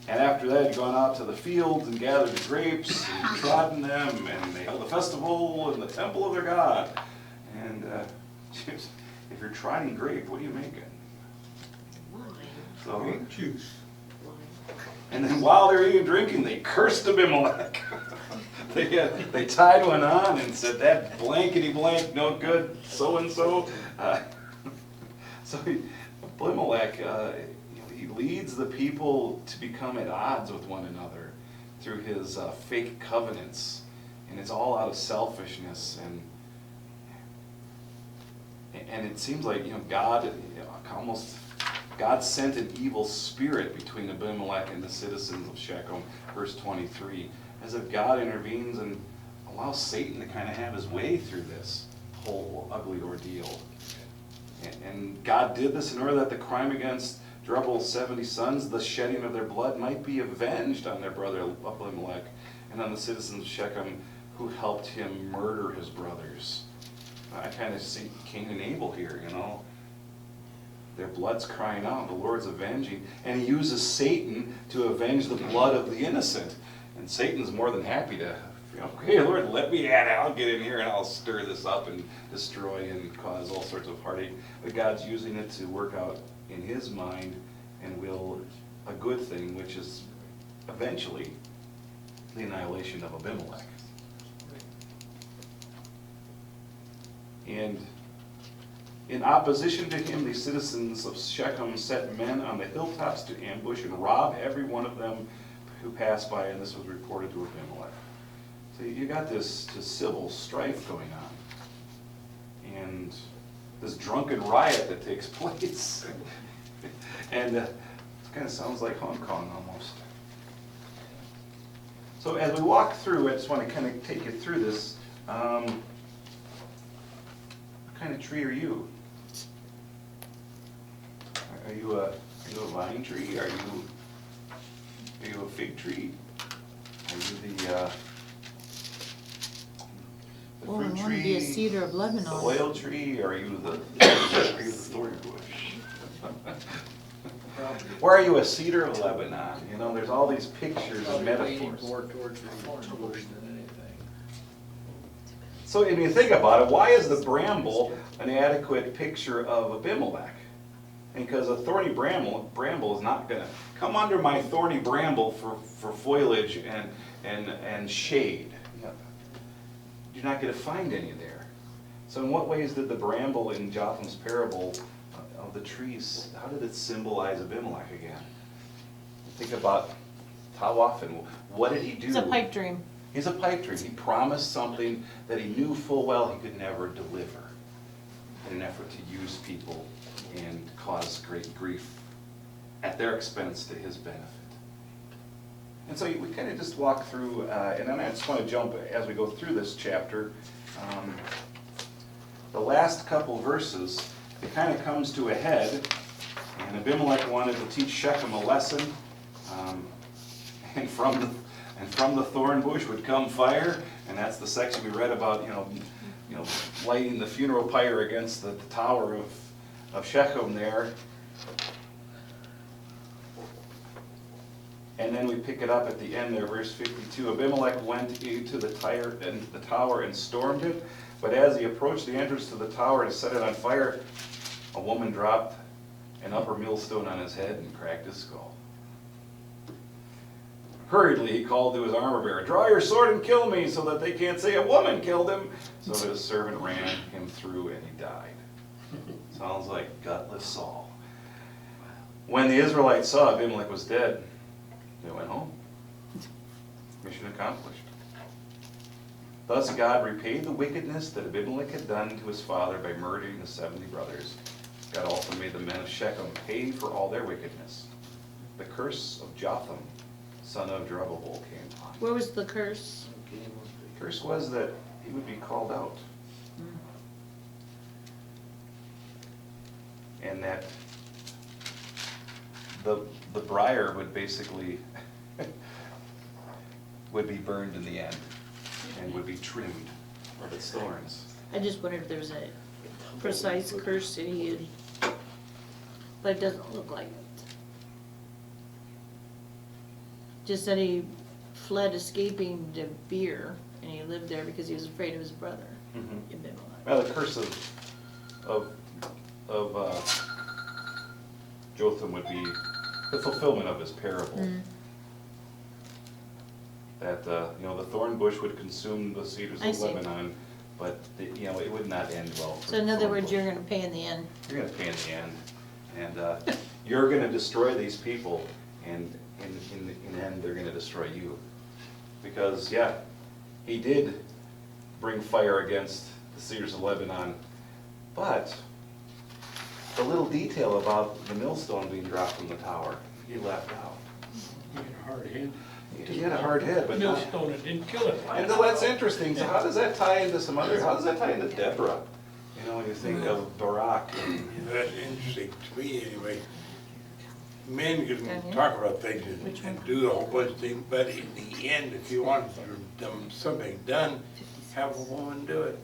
And after that, he'd gone out to the fields and gathered the grapes and trodden them, and they held a festival in the temple of their God. And if you're trotting grape, what are you making? So, Grape juice. and then while they're eating and drinking, they cursed Abimelech. They tied one on and said, that blankety blank, no good, so-and-so. So Abimelech, he leads the people to become at odds with one another through his fake covenants. And it's all out of selfishness. And it seems like, God sent an evil spirit between Abimelech and the citizens of Shechem, verse 23, as if God intervenes and allows Satan to kind of have his way through this whole ugly ordeal. And God did this in order that the crime against Jerubbaal's 70 sons, the shedding of their blood, might be avenged on their brother Abimelech and on the citizens of Shechem who helped him murder his brothers. I kind of see Cain and Abel here, Their blood's crying out, the Lord's avenging, and he uses Satan to avenge the blood of the innocent. And Satan's more than happy to, hey Lord, let me at it, I'll get in here and I'll stir this up and destroy and cause all sorts of heartache. But God's using it to work out in his mind and will a good thing, which is eventually the annihilation of Abimelech. And in opposition to him, the citizens of Shechem set men on the hilltops to ambush and rob every one of them who passed by, and this was reported to Abimelech. So you got this civil strife going on, and this drunken riot that takes place. And it kind of sounds like Hong Kong almost. So as we walk through, I just want to kind of take you through this. What kind of tree are you? Are you a vine tree? Are you a fig tree? Are you the Well, I fruit want to tree? be a cedar of Lebanon. The oil tree? Are you the thorn bush? Or are you a cedar of Lebanon? There's all these pictures and Probably leaning metaphors. more towards the thorn bush than anything. So if you think about it, why is the bramble an adequate picture of Abimelech? Because a thorny bramble is not gonna come under my thorny bramble for foliage and shade. You're not gonna find any there. So in what ways did the bramble in Jotham's parable of the trees, how did it symbolize Abimelech again? Think about how often, what did he do? It's a pipe dream. He's a pipe dream. He promised something that he knew full well he could never deliver in an effort to use people and cause great grief at their expense to his benefit. And so we kind of just walk through, and then I just want to jump as we go through this chapter. The last couple verses, it kind of comes to a head, and Abimelech wanted to teach Shechem a lesson, and from the thorn bush would come fire, and that's the section we read about, lighting the funeral pyre against the tower of Shechem there. And then we pick it up at the end there, verse 52. Abimelech went into the tower and stormed it, but as he approached the entrance to the tower to set it on fire, a woman dropped an upper millstone on his head and cracked his skull. Hurriedly, he called to his armor bearer, "Draw your sword and kill me, so that they can't say a woman killed him." So his servant ran him through, and he died. Sounds like gutless Saul. When the Israelites saw Abimelech was dead, they went home. Mission accomplished. Thus God repaid the wickedness that Abimelech had done to his father by murdering the 70 brothers. God also made the men of Shechem pay for all their wickedness. The curse of Jotham, son of Jerubbabel, came upon him. Where was the curse? The curse was that he would be called out. And that the briar would basically would be burned in the end and would be trimmed of its thorns. I just wondered if there was a precise curse that he had, but it doesn't look like it. Just that he fled escaping the beer, and he lived there because he was afraid of his brother, Abimelech. Well, the curse of Jotham would be the fulfillment of his parable. That the thorn bush would consume the cedars I of see. Lebanon, but it would not end well. So in other words, you're gonna pay in the end. You're going to pay in the end, and you're going to destroy these people, and in the end, they're going to destroy you. Because, he did bring fire against the cedars of Lebanon, but the little detail about the millstone being dropped from the tower, he left out. He had a hard head. He had a hard head, but Millstone, it didn't kill him. and so that's interesting. So how does that tie into some other? How does that tie into Deborah? When you think of Barak. That's interesting to me anyway. Men can talk about things and do a whole bunch of things, but in the end, if you want something done, have a woman do it.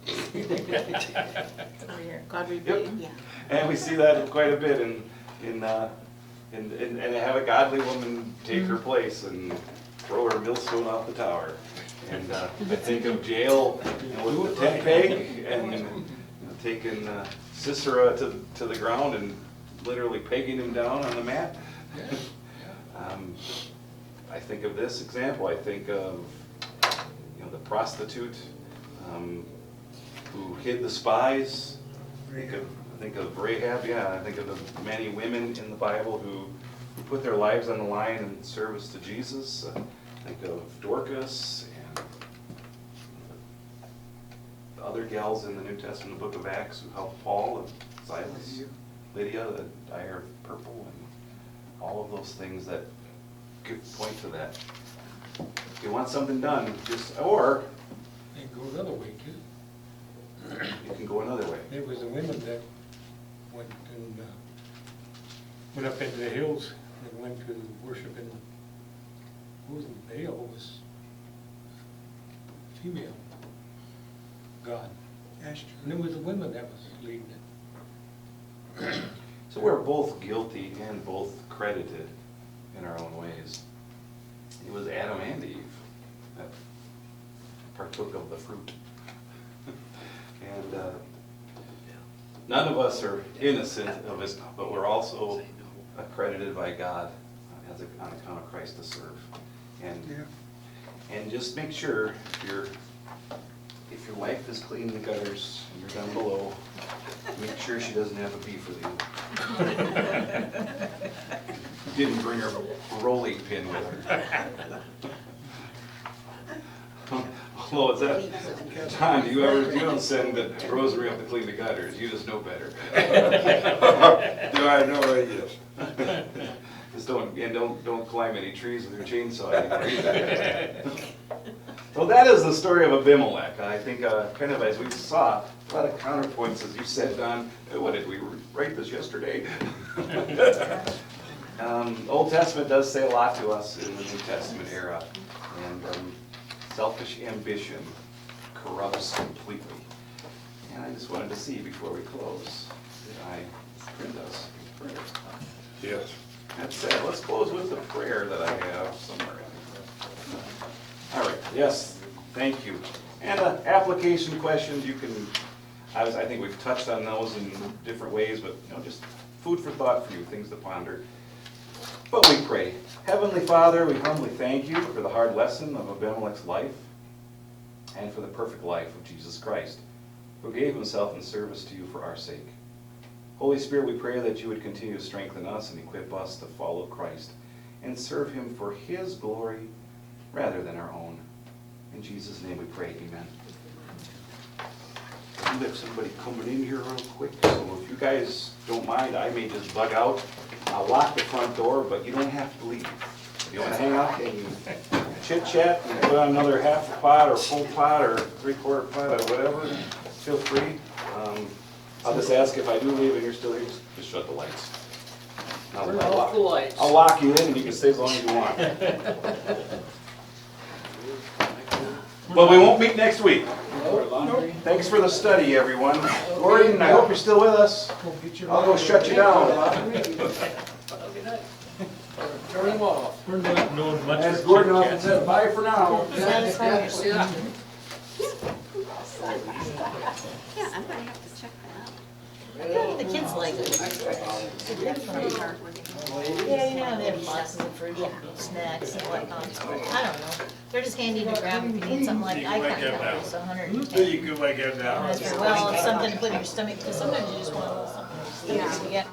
Over here, God Yep. repaid, yeah. And we see that quite a bit and have a godly woman take her place and throw her millstone off the tower. And I think of Jael with the tent peg and taking Sisera to the ground and literally pegging him down on the mat. I think of this example. I think of the prostitute who hid the spies. I think of Rahab. I think of the many women in the Bible who put their lives on the line in service to Jesus. I think of Dorcas and the other gals in the New Testament, the book of Acts, who helped Paul and Silas, Lydia, the dyer of purple, and all of those things that could point to that. If you want something done, or And go another way too. you can go another way. There was the women that went up into the hills and went to worship in, wasn't Baal, it was female god. Esther. And it was the women that was leading it. So we're both guilty and both credited in our own ways. It was Adam and Eve that partook of the fruit. none of us are innocent of it, but we're also accredited by God on account of Christ to serve. And just make sure if your wife is cleaning the gutters and you're down below, make sure she doesn't have a beef with you. Didn't bring her rolling pin with her. Well, is that, John, you don't send Rosemary up to clean the gutters, you just know better. Do I know it is? Just don't climb any trees with your chainsaw anymore either. Well, that is the story of Abimelech. I think kind of as we saw, a lot of counterpoints as you said, Don. What did we write this yesterday? Old Testament does say a lot to us in the New Testament era. And selfish ambition corrupts completely. And I just wanted to see before we close, did I print us a prayer? Yes. That's it. Let's close with the prayer that I have somewhere. All right. Yes. Thank you. And application questions, you can. I think we've touched on those in different ways, but just food for thought for you, things to ponder. But we pray. Heavenly Father, we humbly thank you for the hard lesson of Abimelech's life and for the perfect life of Jesus Christ, who gave himself in service to you for our sake. Holy Spirit, we pray that you would continue to strengthen us and equip us to follow Christ and serve him for his glory rather than our own. In Jesus' name we pray, amen. We have somebody coming in here real quick, so if you guys don't mind, I may just bug out. I'll lock the front door, but you don't have to leave. If you want to hang out and chit-chat and put on another half a pot or full pot or three-quarter pot or whatever, feel free. I'll just ask if I do leave and you're still here, just shut the lights. Turn off the lights. I'll lock you in and you can stay as long as you want. But we won't meet next week. Thanks for the study, everyone. Gordon, I hope you're still with us. I'll go shut you down. Turn them off. We're not known much As for Gordon often chit-chat. said, bye for now. Satisfy yourself. Yeah, I'm gonna have to check that out. The kids like it. Yeah, they have boxes of fruit, snacks and whatnot, but I don't know. They're just handy to grab if you need something like, I kind of got this 110. You can make it And down. I said, well, it's something to put in your stomach, because sometimes you just want a little something to eat. Yeah.